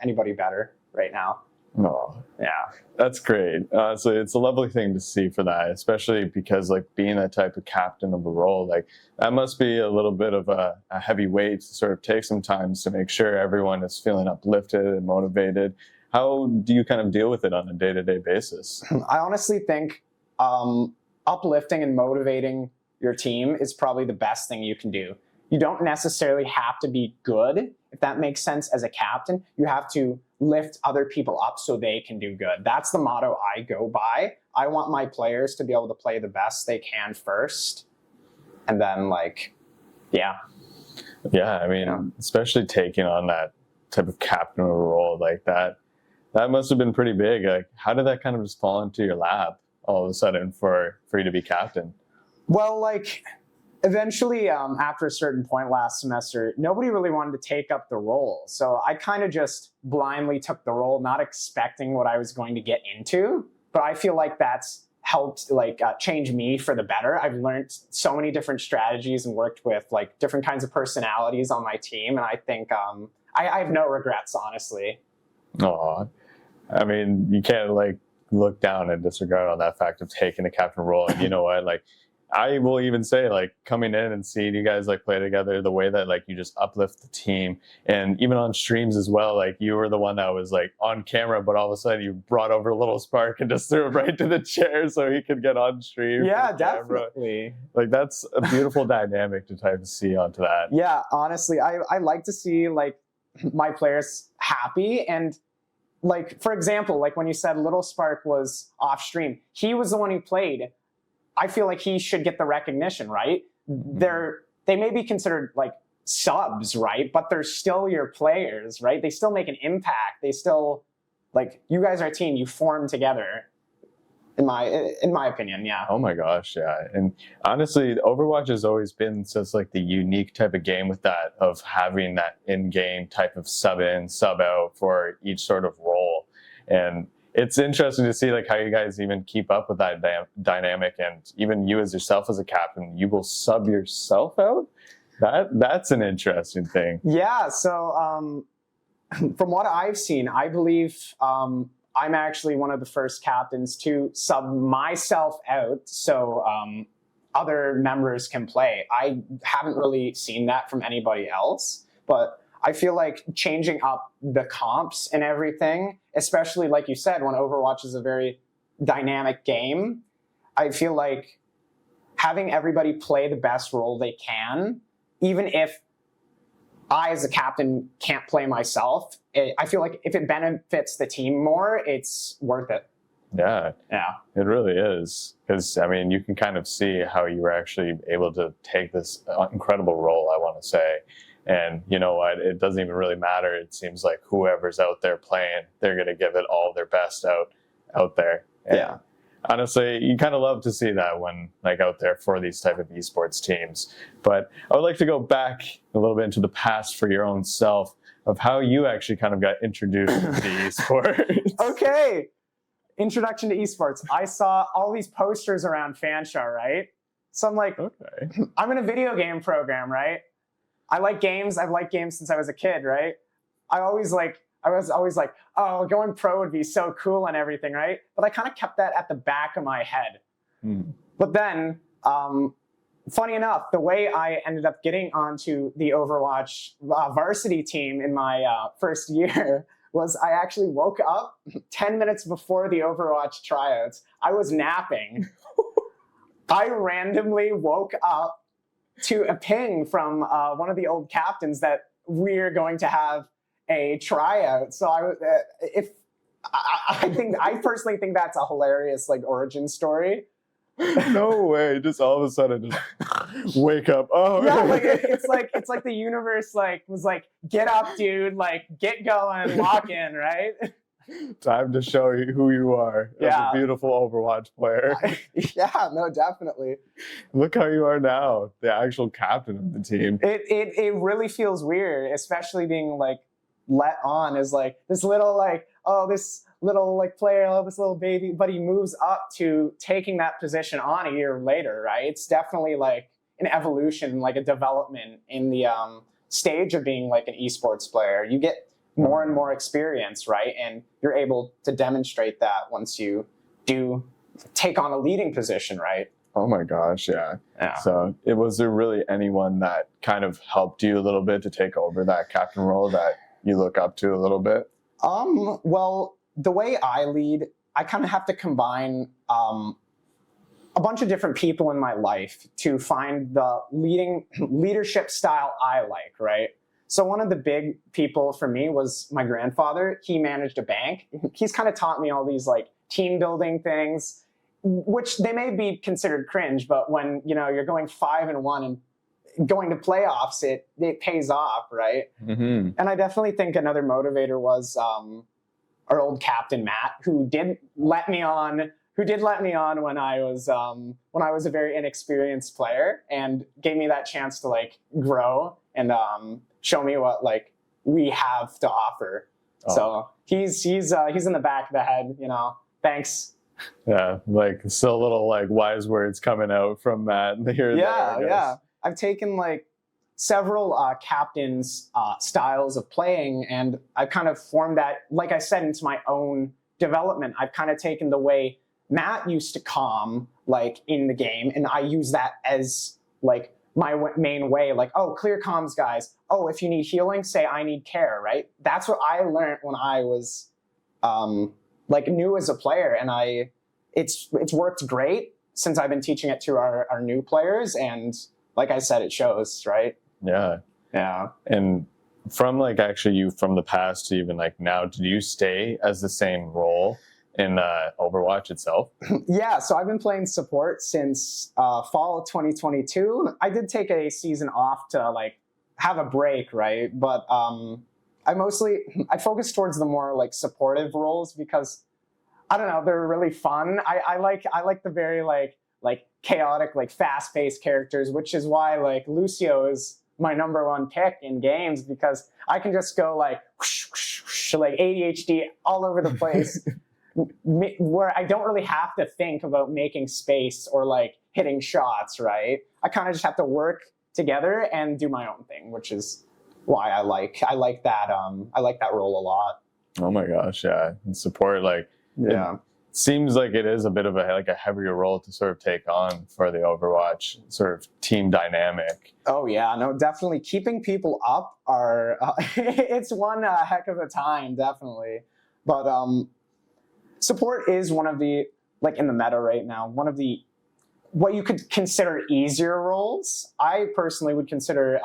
anybody better right now. Oh, yeah, that's great. So it's a lovely thing to see for that, especially because being that type of captain of a role, that must be a little bit of a heavy weight to sort of take some time to make sure everyone is feeling uplifted and motivated. How do you kind of deal with it on a day-to-day basis? I honestly think uplifting and motivating your team is probably the best thing you can do. You don't necessarily have to be good, if that makes sense, as a captain. You have to lift other people up so they can do good. That's the motto I go by. I want my players to be able to play the best they can first. And then, yeah. Yeah, I mean, especially taking on that type of captain role like that must have been pretty big. How did that kind of just fall into your lap all of a sudden for you to be captain? Well, eventually, after a certain point last semester, nobody really wanted to take up the role. So I kind of just blindly took the role, not expecting what I was going to get into. But I feel like that's helped change me for the better. I've learned so many different strategies and worked with different kinds of personalities on my team. And I think I have no regrets, honestly. Aw. I mean, you can't look down and disregard on that fact of taking a captain role. And you know what, I will even say, coming in and seeing you guys play together, the way that you just uplift the team, and even on streams as well, you were the one that was on camera, but all of a sudden you brought over a little spark and just threw him right to the chair so he could get on stream. Yeah, definitely. That's a beautiful dynamic to type of see onto that. Yeah, honestly, I like to see my players happy. And for example, when you said Little Spark was off stream, he was the one who played. I feel like he should get the recognition, right? they may be considered like subs, right? But they're still your players, right? They still make an impact. They still, like, you guys are a team. You form together. In my opinion, yeah. Oh my gosh, yeah. And honestly, Overwatch has always been such like the unique type of game with that, of having that in-game type of sub in, sub out for each sort of role. And it's interesting to see like how you guys even keep up with that dynamic, and even you as yourself as a captain, you will sub yourself out. That's an interesting thing. Yeah. So from what I've seen, I believe I'm actually one of the first captains to sub myself out so other members can play. I haven't really seen that from anybody else, but I feel like changing up the comps and everything, especially like you said, when Overwatch is a very dynamic game, I feel like having everybody play the best role they can, even if I, as a captain, can't play myself, I feel like if it benefits the team more, it's worth it. Yeah, Yeah, it really is. Because, I mean, you can kind of see how you were actually able to take this incredible role, I want to say. And you know what? It doesn't even really matter. It seems like whoever's out there playing, they're going to give it all their best out there. And yeah. honestly, you kind of love to see that when like out there for these type of esports teams. But I would like to go back a little bit into the past for your own self of how you actually kind of got introduced to esports. Okay. Introduction to esports. I saw all these posters around Fanshawe, right? So I'm like, Okay. I'm in a video game program, right? I like games. I've liked games since I was a kid, right? I was always like, oh, going pro would be so cool and everything, right? But I kind of kept that at the back of my head. But then, funny enough, the way I ended up getting onto the Overwatch varsity team in my first year was I actually woke up 10 minutes before the Overwatch tryouts. I was napping. I randomly woke up to a ping from one of the old captains that we're going to have a tryout. So I personally think that's a hilarious like origin story. No way! Just all of a sudden, just wake up. Oh, Yeah, like it's like the universe like was like, get up, dude, like get going, lock in, right? Time to show you who you are as Yeah. a beautiful Overwatch player. Yeah, no, definitely. Look how you are now, the actual captain of the team. It really feels weird, especially being like let on as like this little like, oh, this little like player, oh, this little baby, but he moves up to taking that position on a year later, right? It's definitely like an evolution, like a development in the stage of being like an esports player. You get more and more experience, right? And you're able to demonstrate that once you do take on a leading position, right? Oh my gosh, yeah. Yeah. So was there really anyone that kind of helped you a little bit to take over that captain role that you look up to a little bit? Well, the way I lead, I kind of have to combine a bunch of different people in my life to find the leadership style I like, right? So one of the big people for me was my grandfather. He managed a bank. He's kind of taught me all these like team building things, which they may be considered cringe, but when you're going 5-1 and going to playoffs, it pays off, right? Mm-hmm. And I definitely think another motivator was our old captain Matt, who did let me on when I was a very inexperienced player, and gave me that chance to like grow and show me what like we have to offer. Oh. So he's in the back of the head, Thanks. Yeah, like still little like wise words coming out from Matt here and there, I guess. Yeah. I've taken like several captains' styles of playing, and I've kind of formed that, like I said, into my own development. I've kind of taken the way Matt used to calm like in the game, and I use that as like my main way, like, oh, clear comms, guys. Oh, if you need healing, say I need care, right? That's what I learned when I was like new as a player, and it's worked great since I've been teaching it to our new players, and like I said, it shows, right? Yeah. Yeah. And from like actually you from the past to even like now, did you stay as the same role in Overwatch itself? Yeah, so I've been playing support since fall of 2022. I did take a season off to like have a break, right? But I focus towards the more like supportive roles because I don't know, they're really fun. I like the very like chaotic, like fast-paced characters, which is why like Lucio is my #1 pick in games because I can just go like whoosh, whoosh, whoosh, like ADHD all over the place. Where I don't really have to think about making space or like hitting shots, right? I kind of just have to work together and do my own thing, which is why I like that role a lot. Oh my gosh, yeah. And support, like, Yeah. it seems like it is a bit of a heavier role to sort of take on for the Overwatch sort of team dynamic. Oh yeah, no, definitely keeping people up are it's one heck of a time, definitely. But support is one of the, like in the meta right now, one of the what you could consider easier roles. I personally would consider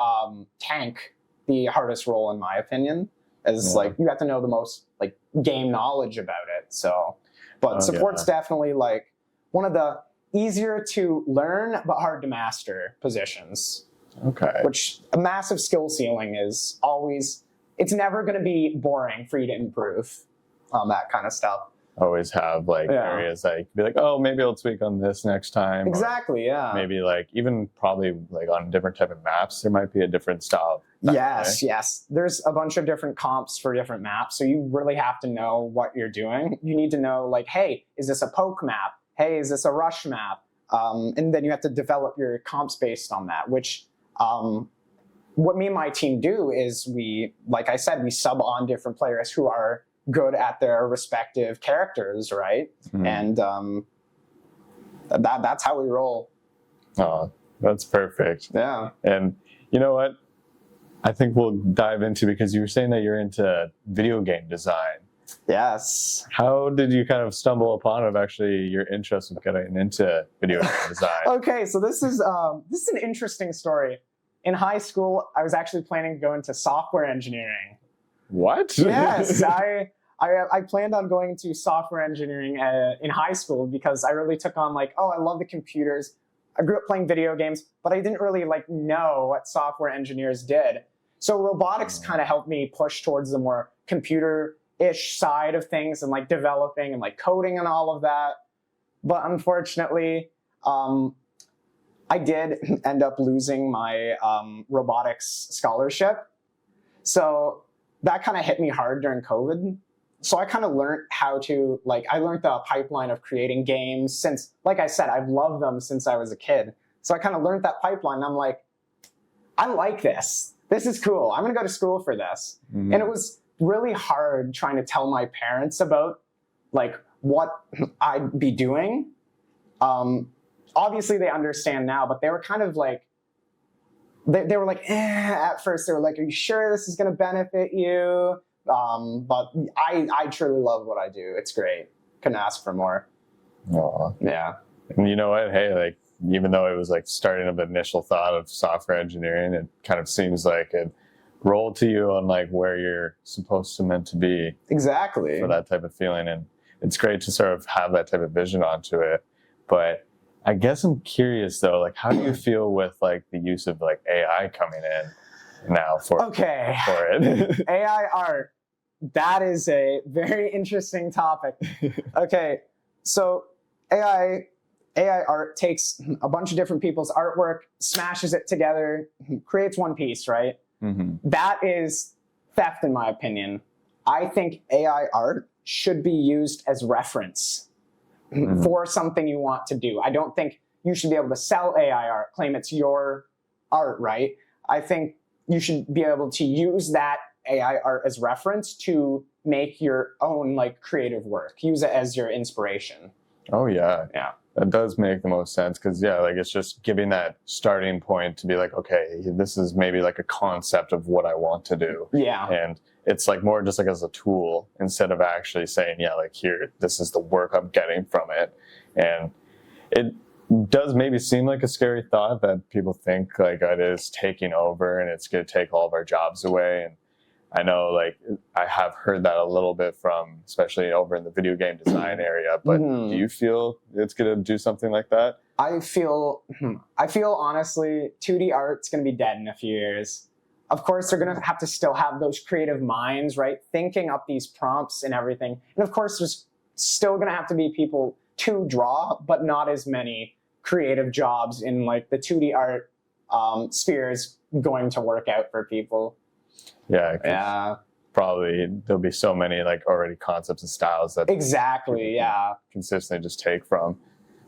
tank the hardest role in my opinion, as like you have to know the most like game knowledge about it. So, but support's definitely like one of the easier to learn but hard to master positions. Okay. Which a massive skill ceiling is always, it's never going to be boring for you to improve on that kind of stuff. Always have like areas that you can be like, oh, maybe I'll tweak on this next time. Exactly, yeah. Maybe like even probably like on different type of maps, there might be a different style. Yes. There's a bunch of different comps for different maps. So you really have to know what you're doing. You need to know like, hey, is this a poke map? Hey, is this a rush map? And then you have to develop your comps based on that, which what me and my team do is we, like I said, we sub on different players who are good at their respective characters, right? And that's how we roll. Oh, that's perfect. Yeah. And you know what? I think we'll dive into, because you were saying that you're into video game design. Yes. How did you kind of stumble upon actually your interest in getting into video game design? Okay, so this is an interesting story. In high school, I was actually planning to go into software engineering. What? Yes, I planned on going to software engineering in high school because I really took on like, oh, I love the computers. I grew up playing video games, but I didn't really like know what software engineers did. So robotics kind of helped me push towards the more computer-ish side of things and like developing and like coding and all of that. But unfortunately, I did end up losing my robotics scholarship. So that kind of hit me hard during COVID. So I kind of learned how to, like, I learned the pipeline of creating games since, like I said, I've loved them since I was a kid. So I kind of learned that pipeline and I'm like, I like this. This is cool. I'm going to go to school for this. And it was really hard trying to tell my parents about like what I'd be doing. Obviously they understand now, but they were kind of like, they were like, at first they were like, are you sure this is going to benefit you? But I truly love what I do. It's great. Couldn't ask for more. Aww. Yeah. And you know what? Hey, like, even though it was like starting of the initial thought of software engineering, it kind of seems like it rolled to you on like where you're supposed to meant to be. Exactly. For that type of feeling. And it's great to sort of have that type of vision onto it. But I guess I'm curious though, like, how do you feel with like the use of like AI coming in now for it? AI art. That is a very interesting topic. Okay, so AI art takes a bunch of different people's artwork, smashes it together, creates one piece, right? That is theft, in my opinion. I think AI art should be used as reference for something you want to do. I don't think you should be able to sell AI art, claim it's your art, right? I think you should be able to use that AI art as reference to make your own like creative work. Use it as your inspiration. Oh yeah. Yeah. That does make the most sense, because yeah, like it's just giving that starting point to be like, okay, this is maybe like a concept of what I want to do. Yeah. And it's like more just like as a tool instead of actually saying, yeah, like here, this is the work I'm getting from it. And it does maybe seem like a scary thought that people think like it is taking over and it's going to take all of our jobs away. And I know, like, I have heard that a little bit from, especially over in the video game design area. But do you feel it's going to do something like that? I feel honestly, 2D art's going to be dead in a few years. Of course, they're going to have to still have those creative minds, right? Thinking up these prompts and everything. And of course, there's still going to have to be people to draw, but not as many creative jobs in like the 2D art spheres going to work out for people. Yeah. Probably there'll be so many like already concepts and styles that exactly, consistently just take from.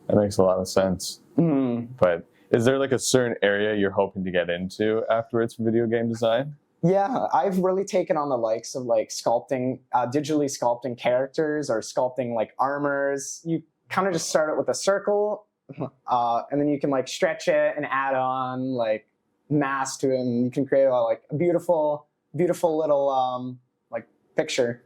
That makes a lot of sense. But is there like a certain area you're hoping to get into afterwards for video game design? Yeah, I've really taken on the likes of like sculpting, digitally sculpting characters or sculpting like armors. You kind of just start it with a circle, and then you can like stretch it and add on like mass to it, and you can create like a beautiful little like picture,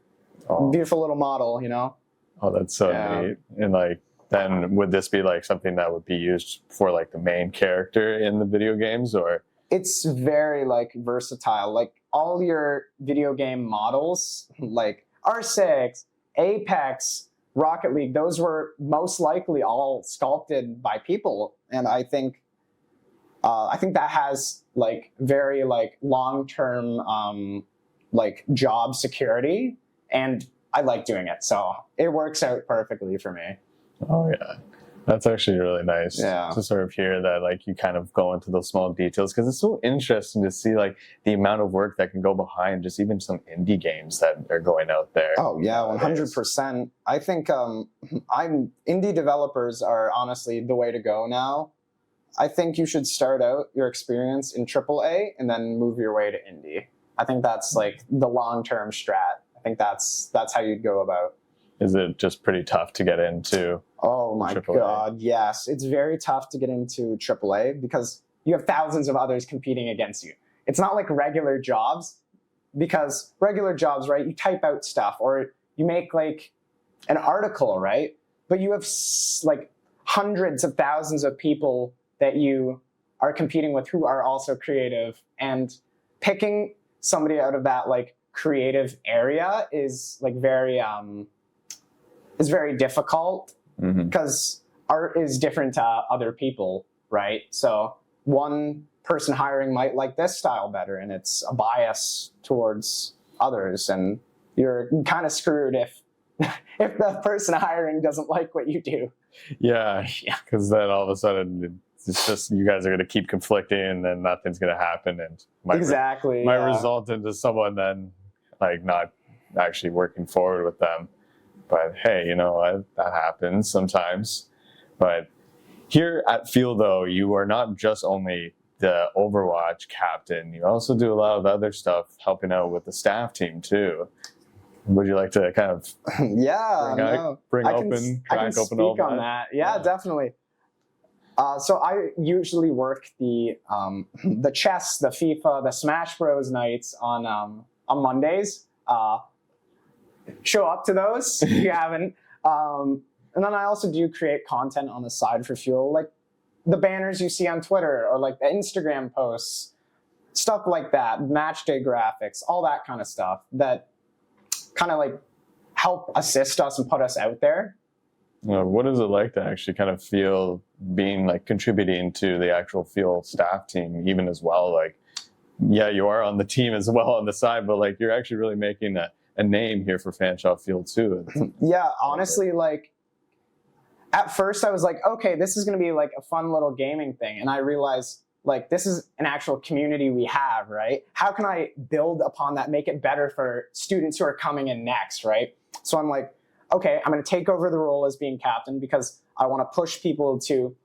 beautiful little model, you know? Oh, that's so neat. And like, then would this be like something that would be used for like the main character in the video games, or? It's very like versatile. Like all your video game models, like R6, Apex, Rocket League, those were most likely all sculpted by people, and I think that has like very like long-term like job security, and I like doing it, so it works out perfectly for me. Oh yeah, that's actually really nice to sort of hear that like you kind of go into those small details, because it's so interesting to see like the amount of work that can go behind just even some indie games that are going out there. Oh yeah, 100%. I think indie developers are honestly the way to go now. I think you should start out your experience in AAA and then move your way to indie. I think that's like the long-term strat. I think that's how you'd go about. Is it just pretty tough to get into? Oh my God, yes. It's very tough to get into AAA because you have thousands of others competing against you. It's not like regular jobs, because regular jobs, right, you type out stuff or you make like an article, right? But you have like hundreds of thousands of people that you are competing with who are also creative, and picking somebody out of that like creative area is like very difficult, because art is different to other people, right? So one person hiring might like this style better, and it's a bias towards others, and you're kind of screwed if the person hiring doesn't like what you do. Yeah, because then all of a sudden it's just you guys are going to keep conflicting, and then nothing's going to happen, and might result into someone then like not actually working forward with them. But hey, you know what? That happens sometimes. But here at Field, though, you are not just only the Overwatch captain. You also do a lot of other stuff, helping out with the staff team too. Would you like to kind of I can speak on that? Yeah, definitely. So I usually work the chess, the FIFA, the Smash Bros nights on Mondays. Show up to those if you haven't. And then I also do create content on the side for Fuel, like the banners you see on Twitter or like the Instagram posts, stuff like that, match day graphics, all that kind of stuff that kind of like help assist us and put us out there. What is it like to actually kind of feel being like contributing to the actual Fuel staff team even as well? Like, yeah, you are on the team as well on the side, but like you're actually really making a name here for Fanshawe Field too. Yeah, honestly, like at first I was like, okay, this is going to be like a fun little gaming thing. And I realized like this is an actual community we have, right? How can I build upon that, make it better for students who are coming in next, right? So I'm like, okay, I'm going to take over the role as being captain because I want to push people to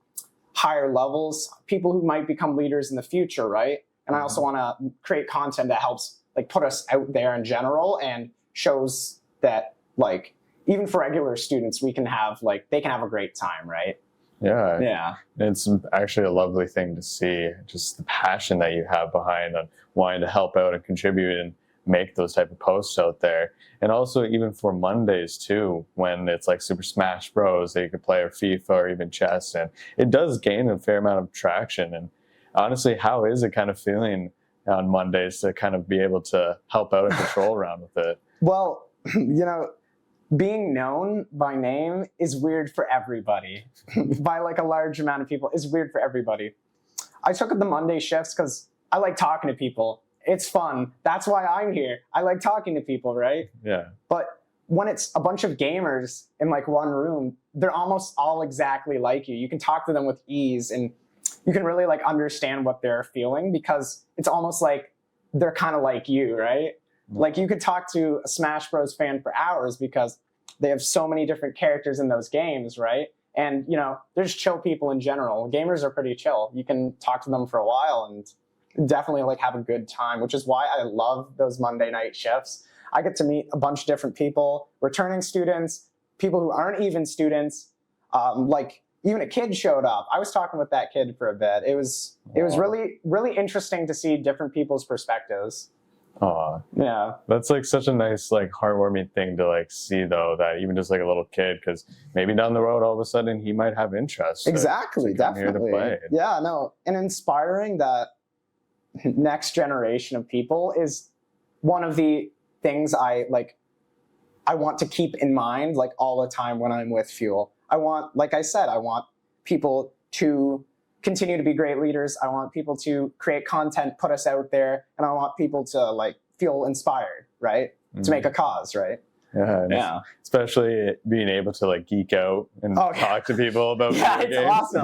higher levels, people who might become leaders in the future, right? And I also want to create content that helps like put us out there in general and shows that like even for regular students we can have like they can have a great time, right? Yeah, it's actually a lovely thing to see, just the passion that you have behind on wanting to help out and contribute and make those type of posts out there. And also even for Mondays too, when it's like Super Smash Bros that you could play, or FIFA, or even chess, and it does gain a fair amount of traction. And honestly, how is it kind of feeling on Mondays to kind of be able to help out and control around with it. Well, you know, being known by name is weird for everybody. By like a large amount of people is weird for everybody. I took the Monday shifts because I like talking to people. It's fun. That's why I'm here. I like talking to people, right? Yeah. But when it's a bunch of gamers in like one room, they're almost all exactly like you. You can talk to them with ease and you can really like understand what they're feeling because it's almost like they're kind of like you, right? Like you could talk to a Smash Bros fan for hours because they have so many different characters in those games, right? And you know, there's chill people in general. Gamers are pretty chill. You can talk to them for a while and definitely like have a good time, which is why I love those Monday night shifts. I get to meet a bunch of different people, returning students, people who aren't even students. Like even a kid showed up. I was talking with that kid for a bit. It was really, really interesting to see different people's perspectives. Aw. Yeah. That's like such a nice, like heartwarming thing to like see though, that even just like a little kid, because maybe down the road all of a sudden he might have interest. Exactly, to come here to definitely. play. Yeah, no. And inspiring that next generation of people is one of the things I want to keep in mind like all the time when I'm with Fuel. I want, like I said, I want people to continue to be great leaders. I want people to create content, put us out there, and I want people to like feel inspired, right? To make a cause, right? Yeah, Yeah. Especially being able to like geek out and talk to people about yeah, video it's games.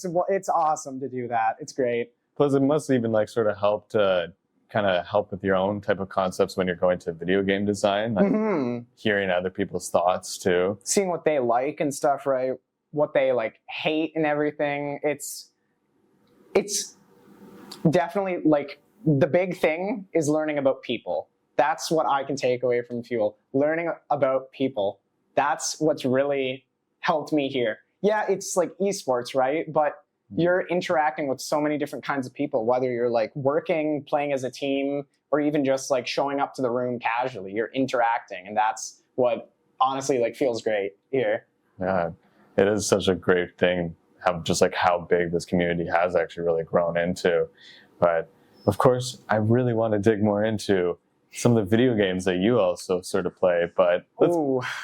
awesome. It's awesome to do that. It's great. Plus, it must even like sort of help to kind of help with your own type of concepts when you're going to video game design, like hearing other people's thoughts too, seeing what they like and stuff, right? What they like hate and everything. It's definitely like the big thing is learning about people. That's what I can take away from Fuel. Learning about people. That's what's really helped me here. Yeah, it's like esports, right? But you're interacting with so many different kinds of people, whether you're like working, playing as a team, or even just like showing up to the room casually. You're interacting, and that's what honestly like feels great here. Yeah, it is such a great thing how big this community has actually really grown into. But of course, I really want to dig more into some of the video games that you also sort of play. But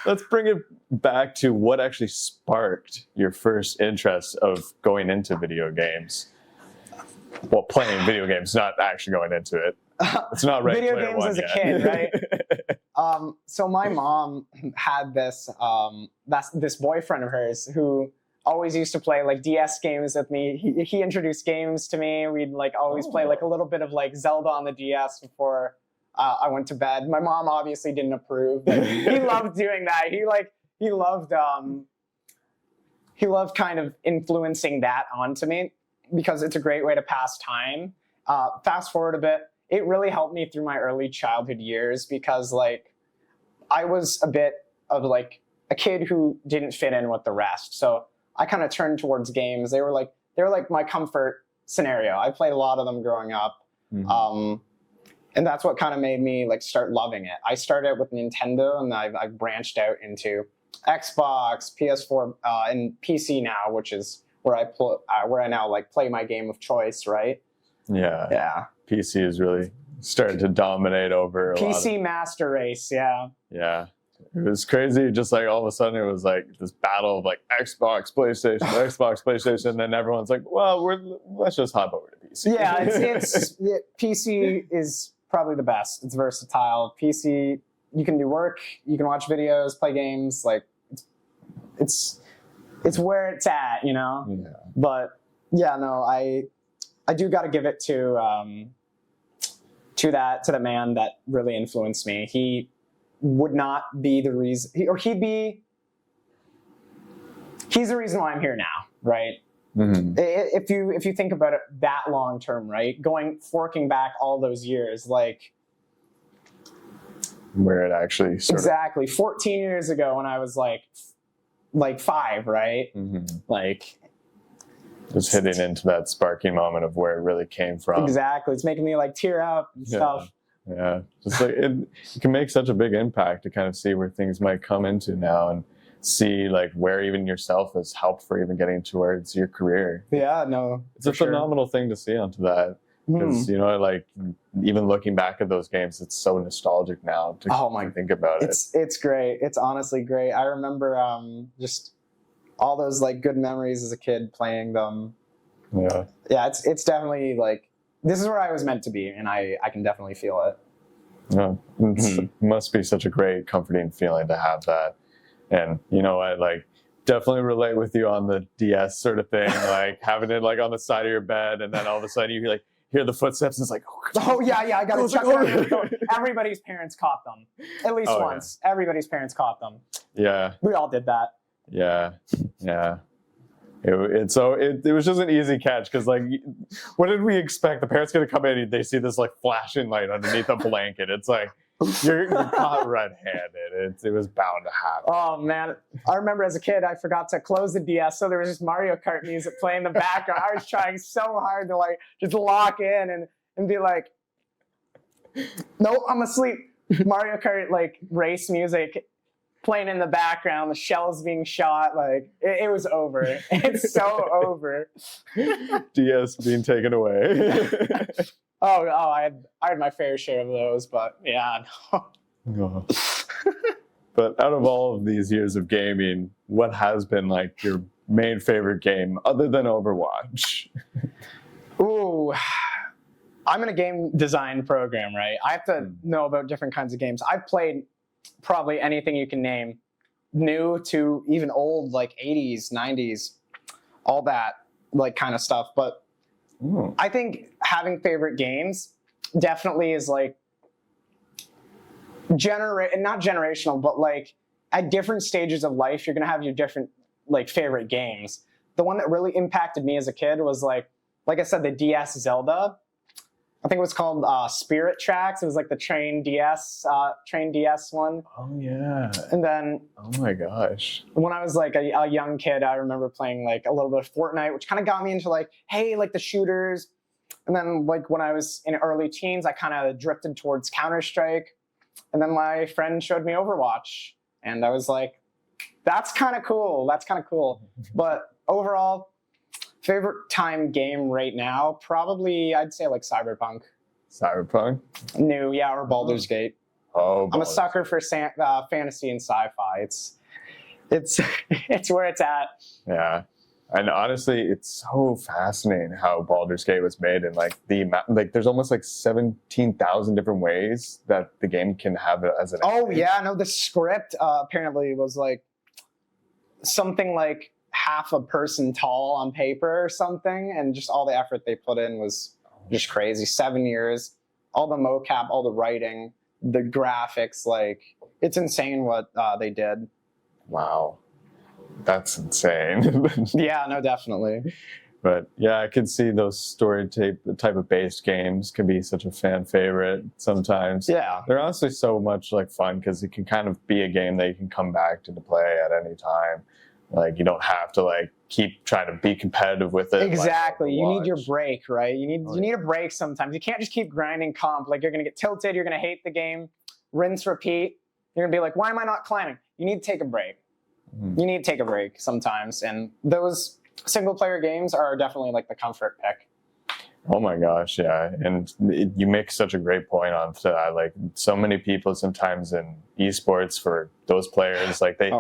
let's bring it back to what actually sparked your first interest of going into video games. Well, playing video games, not actually going into it. It's not right. Video games as a kid, right? So my mom had this boyfriend of hers who always used to play like DS games with me. He introduced games to me. We'd like always play like a little bit of like Zelda on the DS before I went to bed. My mom obviously didn't approve, but he loved doing that. He loved kind of influencing that onto me because it's a great way to pass time. Fast forward a bit, it really helped me through my early childhood years because like I was a bit of like a kid who didn't fit in with the rest. So I kind of turned towards games. They were like my comfort scenario. I played a lot of them growing up. And that's what kind of made me like start loving it. I started with Nintendo and I've branched out into Xbox, PS4, and PC now, which is where I now like play my game of choice, right? Yeah. Yeah. PC is really starting to dominate over PC Master Race, yeah. Yeah. It was crazy. Just like all of a sudden it was like this battle of like Xbox, PlayStation, Xbox, PlayStation, and then everyone's like, well, let's just hop over to PC. Yeah, PC is probably the best. It's versatile. PC, you can do work, you can watch videos, play games. Like it's where it's at, you know. Yeah. But yeah, no, I do got to give it to the man that really influenced me. He would not be the reason, he's the reason why I'm here now, right? Mm-hmm. If you think about it that long term, right? Forking back all those years, like where it actually exactly 14 years ago when I was like 5, right? Like just hitting into that sparking moment of where it really came from. Exactly, it's making me like tear up and stuff. Yeah, just like it can make such a big impact to kind of see where things might come into now and see like where even yourself has helped for even getting towards your career. Yeah, no, it's a phenomenal thing to see onto that. because you know, like even looking back at those games, it's so nostalgic now to think about it. It's great. It's honestly great. I remember just all those like good memories as a kid playing them. Yeah. Yeah, it's definitely like this is where I was meant to be, and I can definitely feel it. Yeah, it must be such a great, comforting feeling to have that. And you know, I like definitely relate with you on the DS sort of thing, like having it like on the side of your bed, and then all of a sudden you like hear the footsteps, and it's like, oh yeah, I gotta check it out. Everybody's parents caught them at least once. Yeah. Everybody's parents caught them. Yeah, we all did that. Yeah. It was just an easy catch because like, what did we expect? The parents gonna come in and they see this like flashing light underneath a blanket. It's like you're caught red-handed. It was bound to happen. Oh man, I remember as a kid I forgot to close the DS, so there was just Mario Kart music playing in the background. I was trying so hard to like just lock in and be like, nope, I'm asleep. Mario Kart like race music playing in the background, the shells being shot, like it was over. It's so over. DS being taken away. I had my fair share of those, but yeah. No. But out of all of these years of gaming, what has been like your main favorite game other than Overwatch? Ooh, I'm in a game design program, right? I have to know about different kinds of games. I've played probably anything you can name, new to even old, like 80s, 90s, all that like kind of stuff. But I think having favorite games definitely is like not generational, but like at different stages of life, you're gonna have your different like favorite games. The one that really impacted me as a kid was like I said, the DS Zelda. I think it was called Spirit Tracks. It was like the Train DS one. Oh yeah. And then, oh my gosh, when I was like a young kid, I remember playing like a little bit of Fortnite, which kind of got me into like, hey, like the shooters. And then like when I was in early teens, I kind of drifted towards Counter-Strike. And then my friend showed me Overwatch, and I was like, that's kind of cool. That's kind of cool. But overall, favorite time game right now, probably I'd say like Cyberpunk. Cyberpunk? New, yeah, or Baldur's Gate. Oh, I'm a sucker for fantasy and sci-fi. It's where it's at. Yeah, and honestly, it's so fascinating how Baldur's Gate was made, and like there's almost like 17,000 different ways that the game can have it as an. Oh ending. yeah, no, the script apparently was like something like half a person tall on paper or something, and just all the effort they put in was just crazy. 7 years, all the mocap, all the writing, the graphics, like it's insane what they did. Wow, that's insane. Yeah, no, definitely. But yeah, I can see those story type of based games can be such a fan favorite sometimes. Yeah, they're honestly so much like fun because it can kind of be a game that you can come back to play at any time. Like you don't have to like keep trying to be competitive with it. Exactly. Like you need your break, right? You need a break sometimes. You can't just keep grinding comp. Like you're gonna get tilted, you're gonna hate the game, rinse, repeat. You're gonna be like, why am I not climbing? You need to take a break. You need to take a break sometimes. And those single player games are definitely like the comfort pick. Oh my gosh, yeah. And you make such a great point on that. Like so many people sometimes in esports, for those players, like they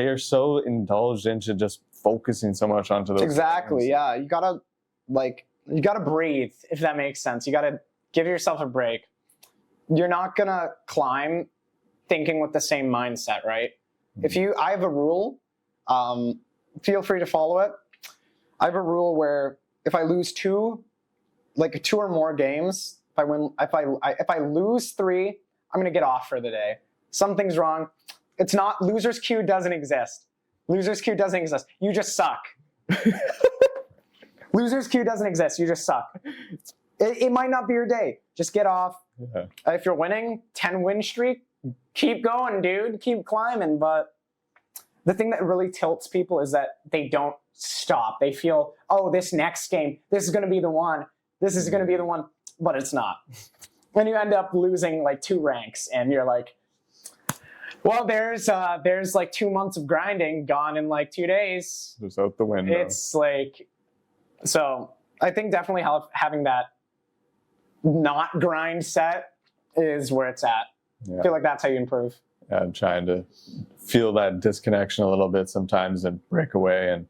are so indulged into just focusing so much onto those exactly games. Yeah, you gotta breathe, if that makes sense. You gotta give yourself a break. You're not gonna climb thinking with the same mindset, right? I have a rule, feel free to follow it. I have a rule where if I lose two or more games, if I lose 3, I'm gonna get off for the day. Something's wrong. It's not, loser's queue doesn't exist. Loser's queue doesn't exist. You just suck. Loser's queue doesn't exist. You just suck. It might not be your day. Just get off. Yeah. If you're winning, 10 win streak, keep going, dude. Keep climbing. But the thing that really tilts people is that they don't stop. They feel, oh, this next game, this is going to be the one. This is going to be the one. But it's not. When you end up losing like 2 ranks and you're like, well, there's like 2 months of grinding gone in like 2 days. Just out the window. It's like, so I think definitely having that not grind set is where it's at. Yeah. I feel like that's how you improve. I'm trying to feel that disconnection a little bit sometimes and break away and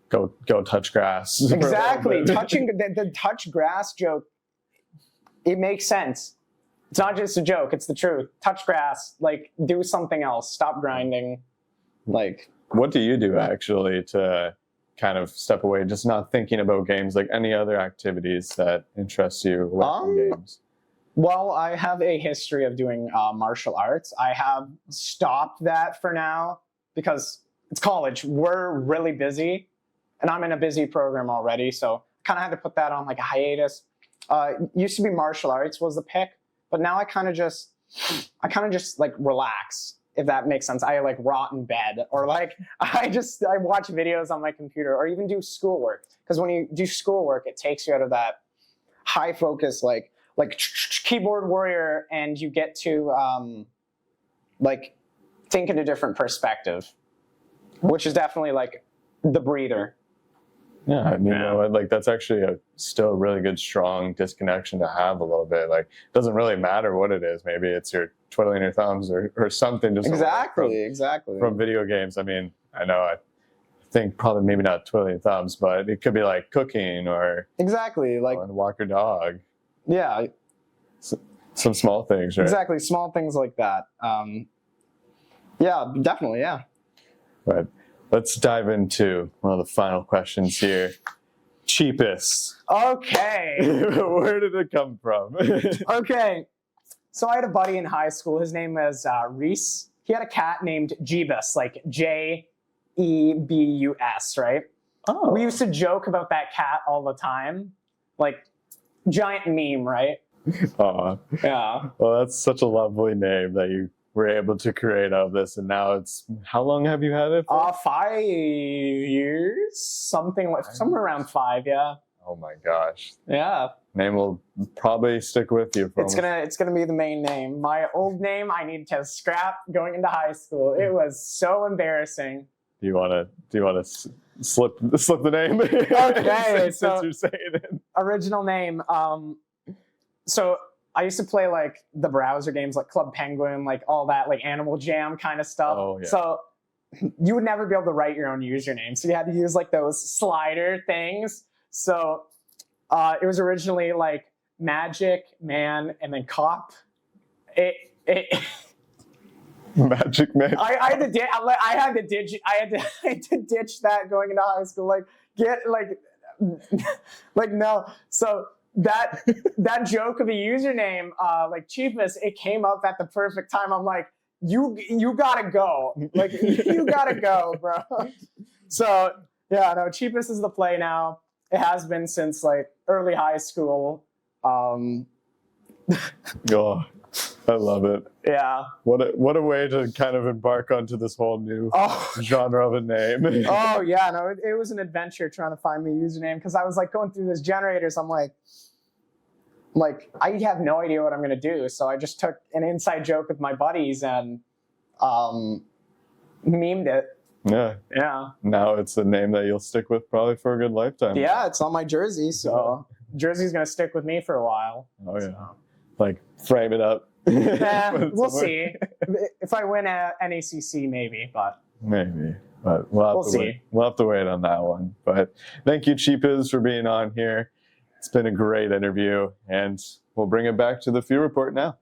go touch grass. for a little Exactly. bit. Touching the touch grass joke, it makes sense. It's not just a joke, it's the truth. Touch grass, like do something else. Stop grinding. Like, What do you do actually to kind of step away, just not thinking about games, like any other activities that interest you away from games? well, I have a history of doing martial arts. I have stopped that for now because it's college. We're really busy, and I'm in a busy program already, so kind of had to put that on like a hiatus. Used to be martial arts was the pick, but now I kind of just like relax, if that makes sense. I like rot in bed, or like I watch videos on my computer, or even do schoolwork. Because when you do schoolwork, it takes you out of that high focus, like keyboard warrior, and you get to like think in a different perspective, which is definitely like the breather. Yeah, I mean, you know, like that's actually still a really good, strong disconnection to have a little bit. Like, it doesn't really matter what it is. Maybe it's your twiddling your thumbs or something. Just Exactly. from video games. I mean, I think probably maybe not twiddling your thumbs, but it could be like cooking or Exactly. Like, walk your dog. yeah, Some small things, right? exactly. Small things like that. Yeah, definitely. Yeah. But let's dive into one of the final questions here. Cheapus. Okay. Where did it come from? Okay. So I had a buddy in high school. His name was Reese. He had a cat named Cheapus, like Jeebus, right? Oh. We used to joke about that cat all the time. Like, giant meme, right? Oh, Yeah. well, that's such a lovely name that you were able to create out of this. And now it's, how long have you had it for? 5 years, something like somewhere around 5. Yeah. Oh my gosh. Yeah. Name will probably stick with you for It's gonna be the main name. My old name I need to scrap going into high school. It was so embarrassing. Do you want to slip the name? Okay, since so you're saying it. original name. So I used to play like the browser games, like Club Penguin, like all that, like Animal Jam kind of stuff. Oh, yeah. So you would never be able to write your own username, so you had to use like those slider things. So it was originally like Magic Man and then Cop. Magic Man. I had to ditch that going into high school. Like no. So that joke of a username, like Cheapus, it came up at the perfect time. I'm like, you gotta go. Like you gotta go, bro. So yeah, no, Cheapus is the play now. It has been since like early high school. Oh, I love it. Yeah. What a way to kind of embark onto this whole new genre of a name. Oh yeah, no, it was an adventure trying to find the username, because I was like going through these generators. I'm like I have no idea what I'm gonna do, so I just took an inside joke with my buddies and memed it. Yeah. Yeah. Now it's a name that you'll stick with probably for a good lifetime. Yeah, it's on my jersey, so jersey's gonna stick with me for a while. Oh yeah. So. Like frame it up. We'll see. If I win a NACC, maybe, but maybe. But we'll see. Wait. We'll have to wait on that one. But thank you, Cheapus, for being on here. It's been a great interview, and we'll bring it back to the Few Report now.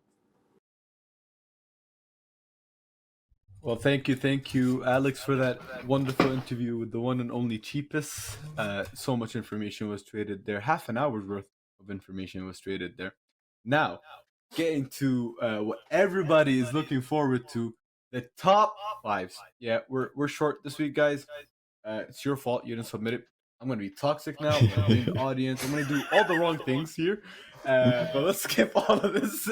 Well, thank you, Alex, for that wonderful interview with the one and only Cheapus. So much information was traded there. Half an hour's worth of information was traded there. Now, getting to what everybody is looking forward to, the top fives. Yeah, we're short this week, guys. It's your fault. You didn't submit it. I'm going to be toxic now. I'm going to blame the audience. I'm going to do all the wrong things here. But let's skip all of this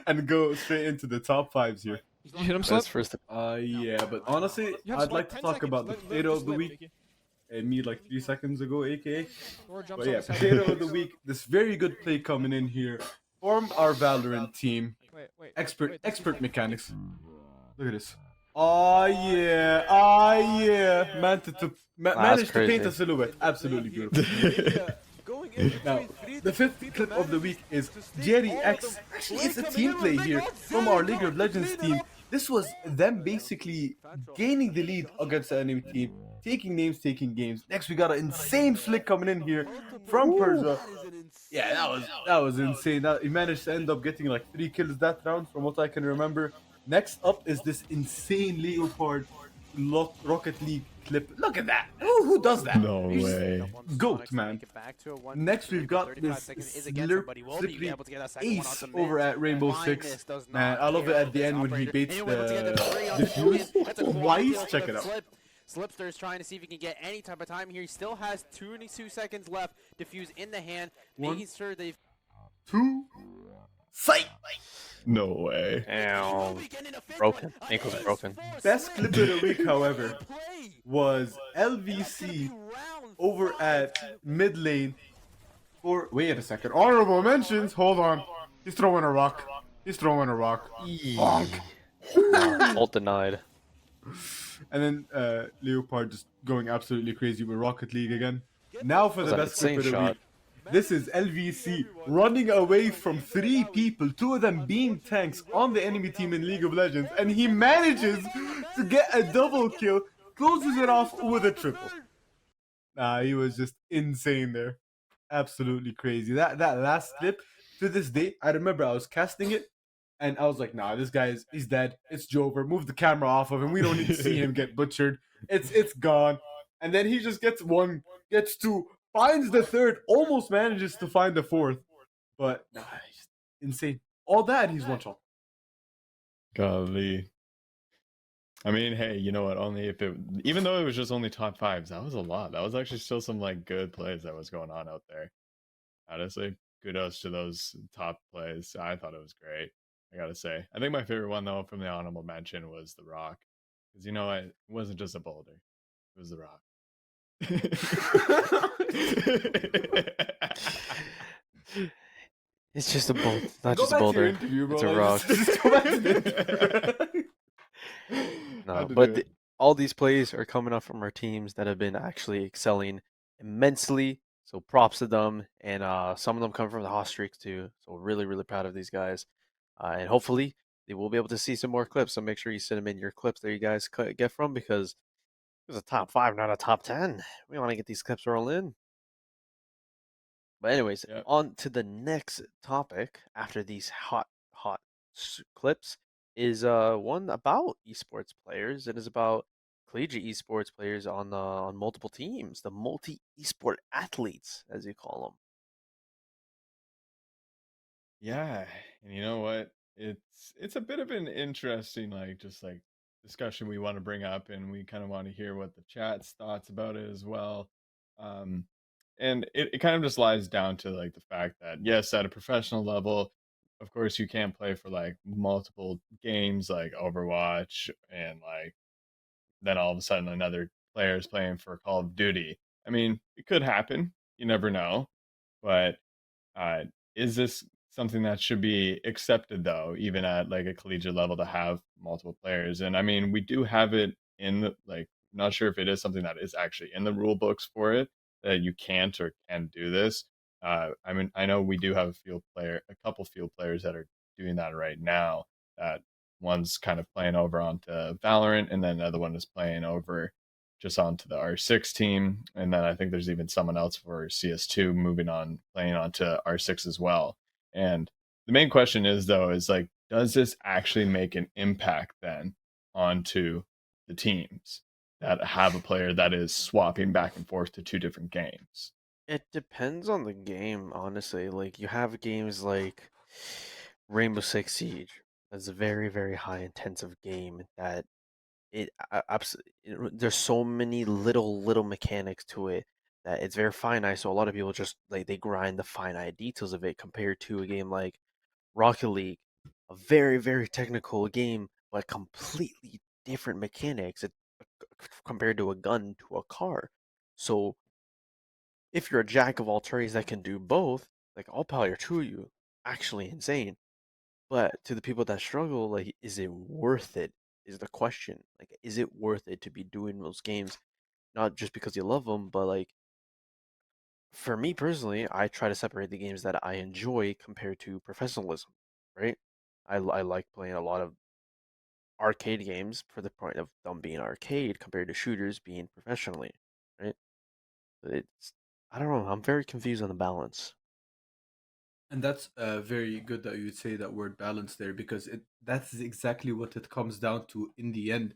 and go straight into the top fives here. Did you hit him, Slip? Yeah, but honestly, I'd like to talk about the potato of the week. Me like 3 seconds ago, aka. But yeah, potato of the week. This very good play coming in here. Form our Valorant team. Expert mechanics. Look at this. Oh yeah. Managed to paint a silhouette. Absolutely beautiful. Now, The fifth clip of the week is Jerry X. Actually, it's a team play here from our League of Legends team. This was them basically gaining the lead against the enemy team, taking names, taking games. Next, we got an insane flick coming in here from Persia. Yeah, that was insane. He managed to end up getting like 3 kills that round, from what I can remember. Next up is this insane Leopard Rocket League clip. Look at that. Who does that? No He's just way. GOAT, man. Next, we've got this slippery ace over at Rainbow Six. Man, I love it at the end when he baits the diffuse. Twice. Check it out. Slipster is trying to see if he can get any type of time here. He still has 22 seconds left. Diffuse in the hand, making sure they've... 2. Sight! No way. Ow. Broken. Ankle's broken. Best clip of the week, however, was LVC over at mid lane. Wait a second. Honorable mentions. Hold on. He's throwing a rock. Bonk. Ult denied. And then Leopard just going absolutely crazy with Rocket League again. Now for the that best clip of insane the shot? week. This is LVC running away from 3 people, 2 of them being tanks on the enemy team in League of Legends, and he manages to get a double kill, closes it off with a triple. He was just insane there. Absolutely crazy. That last clip, to this day, I remember I was casting it, and I was like, nah, this guy he's dead. It's Jover. Move the camera off of him. We don't need to see him get butchered. It's gone. And then he just gets 1, gets 2, finds the 3rd, almost manages to find the 4th. But he's insane. All that, he's one shot. Golly. I mean, hey, you know what? Even though it was just only top 5s, that was a lot. That was actually still some like good plays that was going on out there. Honestly, kudos to those top plays. I thought it was great. I gotta say. I think my favorite one though from the honorable mention was the rock, because you know what? It wasn't just a boulder; it was the rock. It's just a bolt, not Go just a back to your boulder. interview, bro. It's a Like, rock. just go back to the interview. No, Had to but do it. all these plays are coming up from our teams that have been actually excelling immensely. So props to them, and some of them come from the hot streaks too. So really, really proud of these guys, and hopefully they will be able to see some more clips. So make sure you send them in your clips that you guys get from, because it was a top 5, not a top 10. We want to get these clips rolling in. But anyways, Yep. on to the next topic after these hot clips is one about esports players. It is about collegiate esports players on multiple teams, the multi-esport athletes, as you call them. Yeah, and you know what? It's a bit of an interesting discussion we want to bring up, and we kind of want to hear what the chat's thoughts about it as well. And it kind of just lies down to like the fact that yes, at a professional level, of course you can't play for like multiple games like Overwatch, and like then all of a sudden another player is playing for Call of Duty. I mean, it could happen. You never know. But is this something that should be accepted though, even at like a collegiate level, to have multiple players? And I mean, we do have it in the not sure if it is something that is actually in the rule books for it, that you can't or can do this. I mean, I know we do have a couple field players that are doing that right now. That one's kind of playing over onto Valorant, and then the other one is playing over just onto the R6 team. And then I think there's even someone else for CS2 playing onto R6 as well. And the main question is though, is like, does this actually make an impact then onto the teams that have a player that is swapping back and forth to 2 different games? It depends on the game, honestly. Like you have games like Rainbow Six Siege. That's a very, very high intensive game that there's so many little mechanics to it that it's very finite. So a lot of people just like they grind the finite details of it compared to a game like Rocket League, a very, very technical game, but completely different mechanics compared to a gun to a car. So if you're a jack of all trades that can do both, like all power to you, actually insane. But to the people that struggle, like, is it worth it? Is the question. Like, is it worth it to be doing those games? Not just because you love them, but like, For me personally, I try to separate the games that I enjoy compared to professionalism, right? I like playing a lot of arcade games for the point of them being arcade compared to shooters being professionally, right? It's I don't know. I'm very confused on the balance. And that's very good that you would say that word balance there, because that's exactly what it comes down to in the end.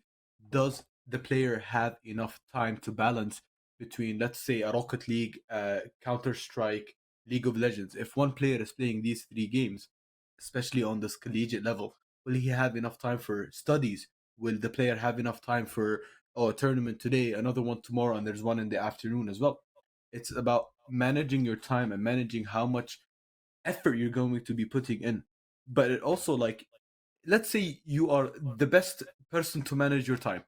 Does the player have enough time to balance between, let's say, a Rocket League, Counter Strike, League of Legends? If one player is playing these three games, especially on this collegiate level, will he have enough time for studies? Will the player have enough time for, oh, a tournament today, another one tomorrow, and there's one in the afternoon as well? It's about managing your time and managing how much effort you're going to be putting in. But it also, like, let's say you are the best person to manage your time.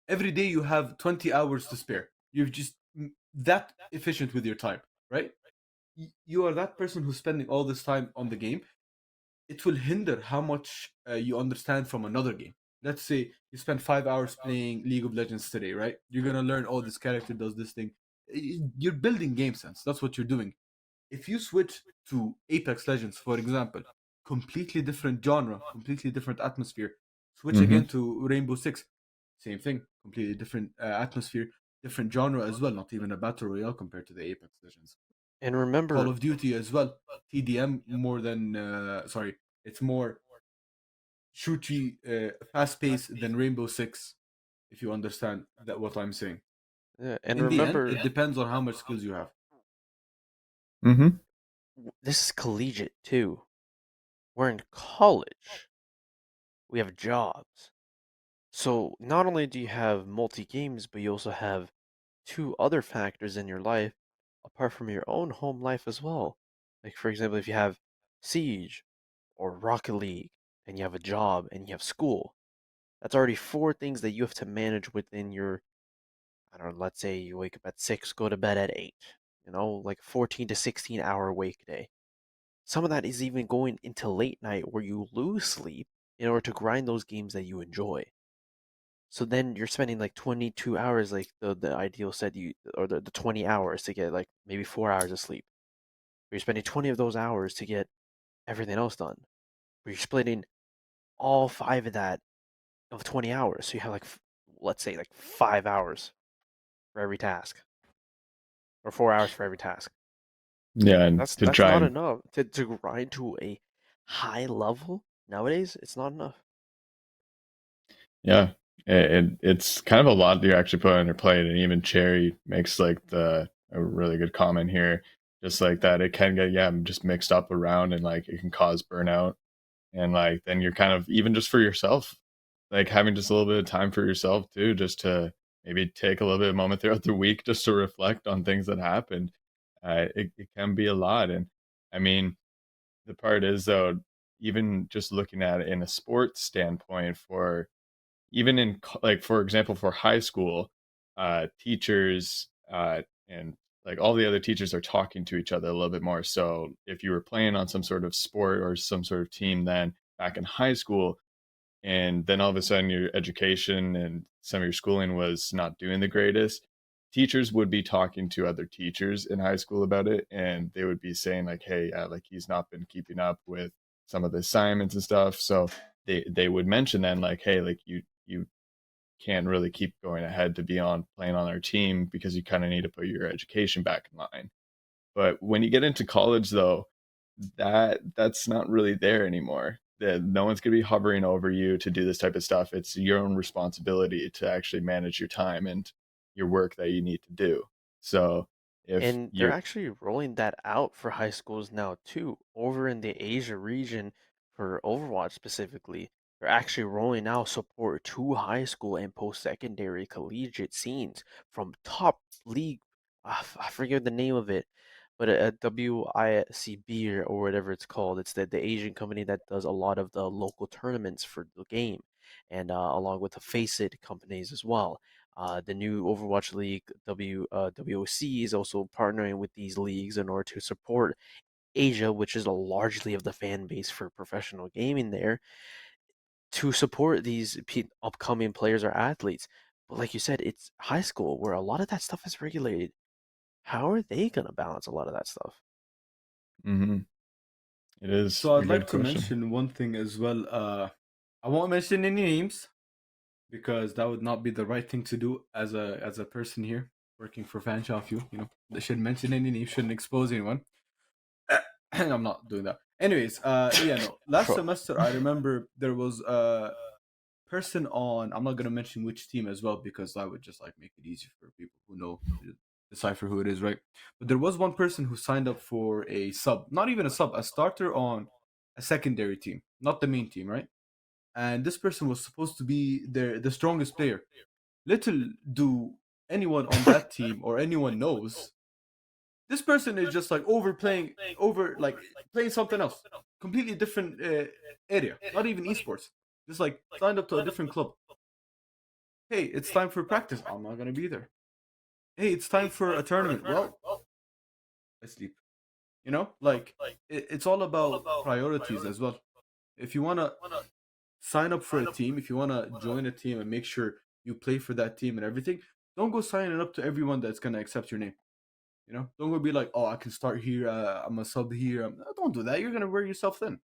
Every day you have 20 hours to spare. You're just that efficient with your time, right? You are that person who's spending all this time on the game. It will hinder how much you understand from another game. Let's say you spend 5 hours playing League of Legends today, right? You're gonna learn, oh, this character does this thing. You're building game sense. That's what you're doing. If you switch to Apex Legends, for example, completely different genre, completely different atmosphere. Switch Mm-hmm. again to Rainbow Six, same thing, completely different atmosphere, different genre as well. Not even a battle royale compared to the Apex Legends. And Call remember, of Duty as well, TDM more than sorry, it's more shooty, fast paced than Rainbow Six. If you understand that what I'm saying. yeah, and In the end, remember, it depends on how much skills you have. Mm-hmm. this is collegiate too. We're in college. We have jobs. So not only do you have multi games, but you also have two other factors in your life apart from your own home life as well. Like, for example, if you have Siege or Rocket League and you have a job and you have school, that's already four things that you have to manage within your, I don't know, let's say you wake up at 6, go to bed at 8, like 14 to 16-hour wake day. Some of that is even going into late night where you lose sleep in order to grind those games that you enjoy. So then you're spending like 22 hours, like the ideal said you, or the 20 hours to get like maybe 4 hours of sleep. But you're spending 20 of those hours to get everything else done. But you're splitting all five of that of 20 hours. So you have like, let's say like 5 hours for every task, or 4 hours for every task. Yeah, and That's to that's try not and enough to grind to a high level nowadays. It's not enough. yeah, it's kind of a lot that you actually put on your plate, and even Cherry makes like the a really good comment here, just like that it can get just mixed up around, and like it can cause burnout, and like then you're kind of even just for yourself, like having just a little bit of time for yourself too, just to maybe take a little bit of moment throughout the week just to reflect on things that happened. It can be a lot, and I mean the part is though, even just looking at it in a sports standpoint for even in like for example for high school teachers and like all the other teachers are talking to each other a little bit more, so if you were playing on some sort of sport or some sort of team then back in high school, and then all of a sudden your education and some of your schooling was not doing the greatest, teachers would be talking to other teachers in high school about it, and they would be saying like, hey, like he's not been keeping up with some of the assignments and stuff, so they would mention then like, hey, like you can't really keep going ahead to be on playing on our team because you kind of need to put your education back in line. But when you get into college though, that's not really there anymore. That no one's going to be hovering over you to do this type of stuff. It's your own responsibility to actually manage your time and your work that you need to do. So if And they're you're actually rolling that out for high schools now too. Over in the Asia region for Overwatch specifically, they're actually rolling out support to high school and post-secondary collegiate scenes from top league. I forget the name of it, but a WICB or whatever it's called. It's the Asian company that does a lot of the local tournaments for the game, and along with the Face It companies as well. The new Overwatch League WOC is also partnering with these leagues in order to support Asia, which is largely of the fan base for professional gaming there, to support these upcoming players or athletes. But like you said, it's high school where a lot of that stuff is regulated. how are they gonna balance a lot of that stuff? Mm-hmm. It is So a I'd good like to question. mention one thing as well. I won't mention any names because that would not be the right thing to do as a person here working for Fanshawe. You know, they shouldn't mention any names, shouldn't expose anyone. I'm not doing that. Anyways, yeah, no. Last Bro. semester, I remember there was a person on. I'm not gonna mention which team as well because that would just like make it easy for people who know to decipher who it is, right? But there was one person who signed up for a sub, not even a sub, a starter on a secondary team, not the main team, right? And this person was supposed to be the strongest player. Little do anyone on that team or anyone knows this person is just like overplaying, over like playing something else, completely different area, not even esports. Just like signed up to a different club. Hey, it's time for practice. I'm not gonna be there. Hey, it's time for a tournament. Well, I sleep. You know, like it's all about priorities as well. If you wanna sign up for a team, if you wanna join a team and make sure you play for that team and everything, don't go signing up to everyone that's gonna accept your name. You know, don't go be like, oh, I can start here. I'm a sub here. Don't do that. You're gonna wear yourself thin.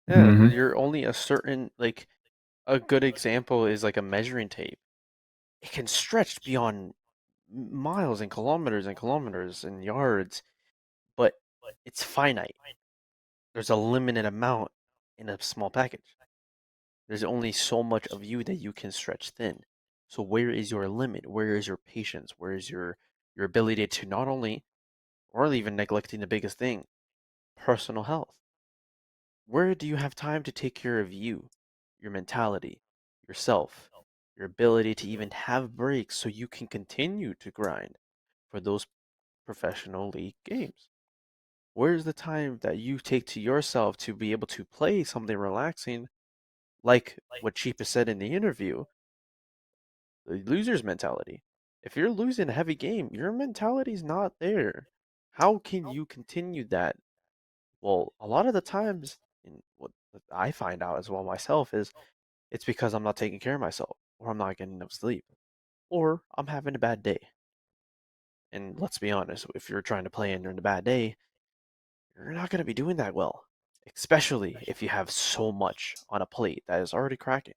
Yeah, Mm-hmm. you're only a certain like a good example is like a measuring tape. It can stretch beyond miles and kilometers and yards, but it's finite. There's a limited amount in a small package. There's only so much of you that you can stretch thin. So where is your limit? Where is your patience? Where is your ability to not only, or even neglecting the biggest thing, personal health? Where do you have time to take care of you, your mentality, yourself, your ability to even have breaks so you can continue to grind for those professional league games? Where's the time that you take to yourself to be able to play something relaxing, like what Cheapus said in the interview, the loser's mentality? If you're losing a heavy game, your mentality's not there. How can you continue that? Well, a lot of the times, and what I find out as well myself is it's because I'm not taking care of myself, or I'm not getting enough sleep, or I'm having a bad day. And let's be honest, if you're trying to play and you're in a bad day, you're not going to be doing that well, especially if you have so much on a plate that is already cracking.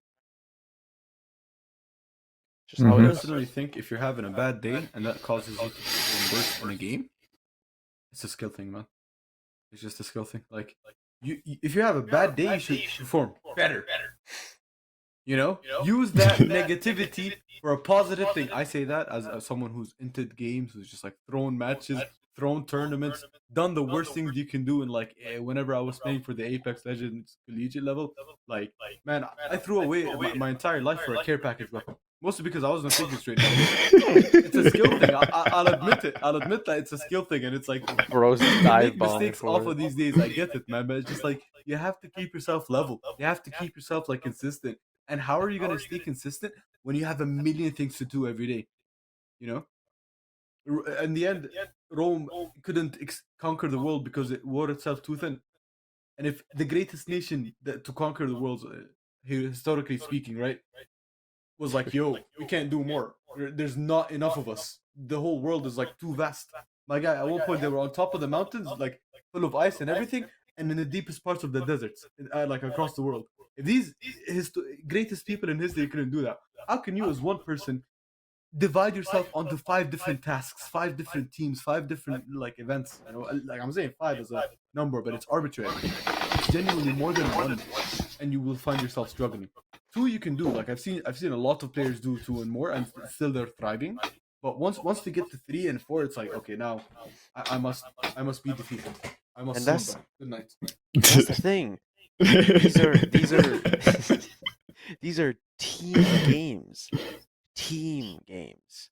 Just I how it Mm-hmm. is. personally think if you're having a bad day and that causes you to perform worse in a game, it's a skill thing, man. It's just a skill thing. Like if you have a bad day, you should perform better. You know, use that negativity for a positive thing. I say that as someone who's into games, who's just like thrown matches, thrown tournaments, done the worst things you can do. And like, whenever I was playing for the Apex Legends collegiate level, like, man, I threw away my entire life for a care package weapon. Mostly because I wasn't thinking straight. It's a skill thing. I'll admit it. I'll admit that it's a skill thing, and it's like Bros you can dive make bombing mistakes off for of it. these days. I get it, man, but it's just like you have to keep yourself level. You have to keep yourself like consistent. And how are you gonna stay consistent when you have a million things to do every day? You know, in the end, Rome couldn't conquer the world because it wore itself too thin. And if the greatest nation to conquer the world, historically speaking, right, was like, yo, we can't do more. There's not enough of us. The whole world is like too vast. My guy, at one point they were on top of the mountains, like full of ice and everything, and in the deepest parts of the deserts, like across the world. If these greatest people in history couldn't do that, how can you, as one person, divide yourself onto 5 different tasks, 5 different teams, 5 different like events? You know, like I'm saying five as a number, but it's arbitrary. It's genuinely more than one, and you will find yourself struggling. Two you can do, like I've seen a lot of players do 2 and more, and still they're thriving. But once they get to 3 and 4, it's like, okay, now I must be defeated. I must And sleep back. Good night. that's the thing. These are these are team games. Team games.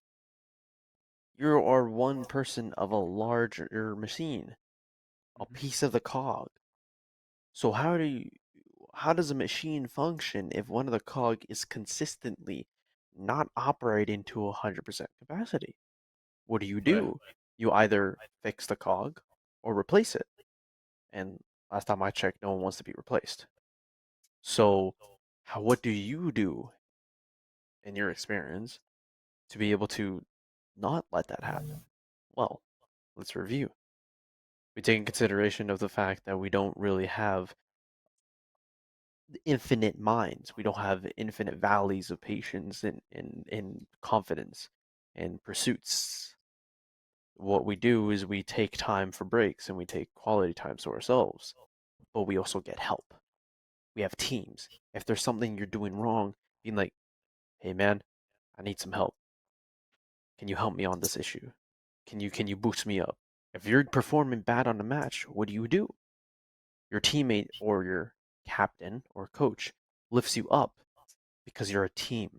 You are one person of a larger machine, a Mhm. piece of the cog. So how does a machine function if one of the cog is consistently not operating to 100% capacity? What Right. do? You either fix the cog or replace it. And last time I checked, no one wants to be replaced. So what do you do in your experience to be able to not let that happen? Well, let's review. We take in consideration of the fact that we don't really have infinite minds. We don't have infinite valleys of patience and confidence and pursuits. What we do is we take time for breaks and we take quality times to ourselves, but we also get help. We have teams. If there's something you're doing wrong, being like, hey man, I need some help. Can you help me on this issue? Can you boost me up? If you're performing bad on a match, what do? Your teammate or your captain or coach lifts you up because you're a team.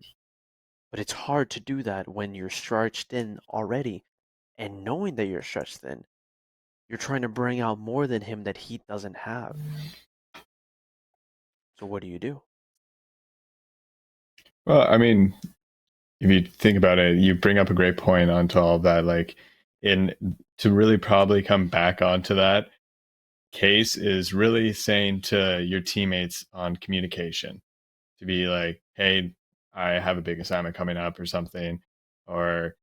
But it's hard to do that when you're stretched thin already. And knowing that you're stretched thin, you're trying to bring out more than him that he doesn't have. So what do? Well, I mean, if you think about it, you bring up a great point onto all of that. Like, in to really probably come back onto that case is really saying to your teammates on communication to be like, hey, I have a big assignment coming up or something, or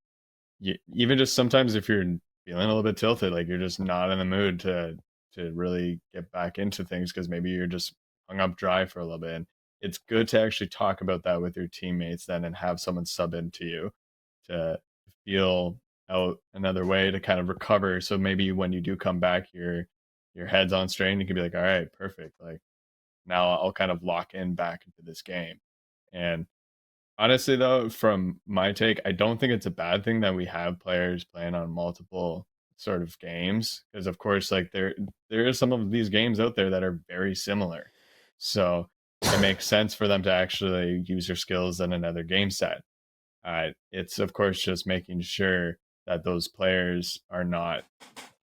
even just sometimes if you're feeling a little bit tilted, like you're just not in the mood to really get back into things because maybe you're just hung up dry for a little bit. And it's good to actually talk about that with your teammates then and have someone sub into you to feel out another way to kind of recover. So maybe when you do come back, your head's on strain, you can be like, all right, perfect. Like now I'll kind of lock in back into this game. And honestly, though, from my take, I don't think it's a bad thing that we have players playing on multiple sort of games because, of course, like there is some of these games out there that are very similar. So it makes sense for them to actually use their skills in another game set. It's of course just making sure that those players are not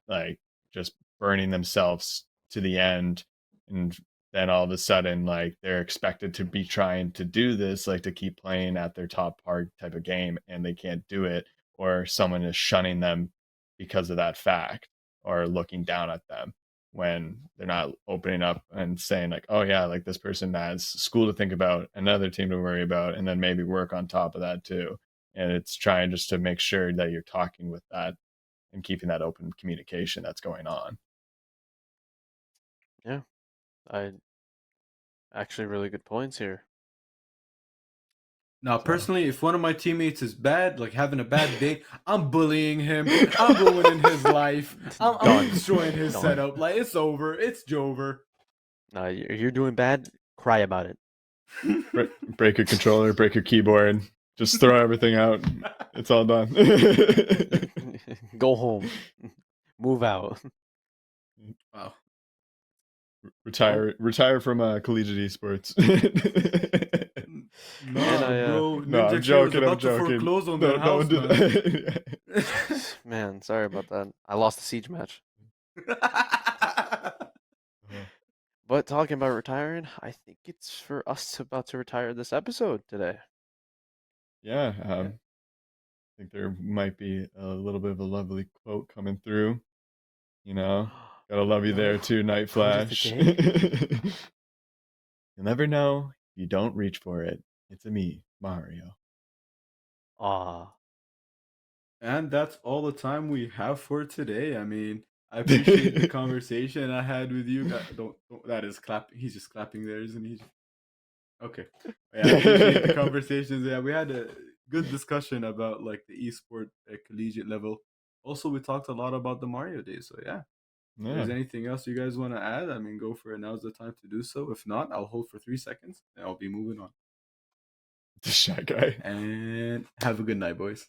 like just burning themselves to the end and then all of a sudden like they're expected to be trying to do this like to keep playing at their top part type of game and they can't do it or someone is shunning them because of that fact or looking down at them when they're not opening up and saying like, oh yeah, like this person has school to think about, another team to worry about, and then maybe work on top of that too. And it's trying just to make sure that you're talking with that and keeping that open communication that's going on. Yeah, I actually really good points here. Now, personally, if one of my teammates is bad, like having a bad day, I'm bullying him. I'm ruining his life. I'm destroying his setup. Like, it's over. It's Jover. You're doing bad. Cry about it. Break your controller, break your keyboard, just throw everything out. It's all done. Go home. Move out. Wow. Retire from collegiate esports. Bro. No, I'm Ninjx joking. was about to foreclose on their house, do that. Man, sorry about that. I lost the siege match. But talking about retiring, I think it's for us about to retire this episode today. Yeah, I think there might be a little bit of a lovely quote coming through. You know, gotta love you there too, Night Flash. You'll never know if you don't reach for it. It's a me, Mario. Ah. And that's all the time we have for today. I mean, I appreciate the conversation I had with you. Don't that is clapping. He's just clapping there, isn't he? Okay. Yeah, I appreciate the conversations. Yeah, we had a good discussion about like the esport at collegiate level. Also, we talked a lot about the Mario Days. So yeah. If there's anything else you guys want to add, I mean, go for it. Now's the time to do so. If not, I'll hold for 3 seconds and I'll be moving on. The shy guy. And have a good night, boys.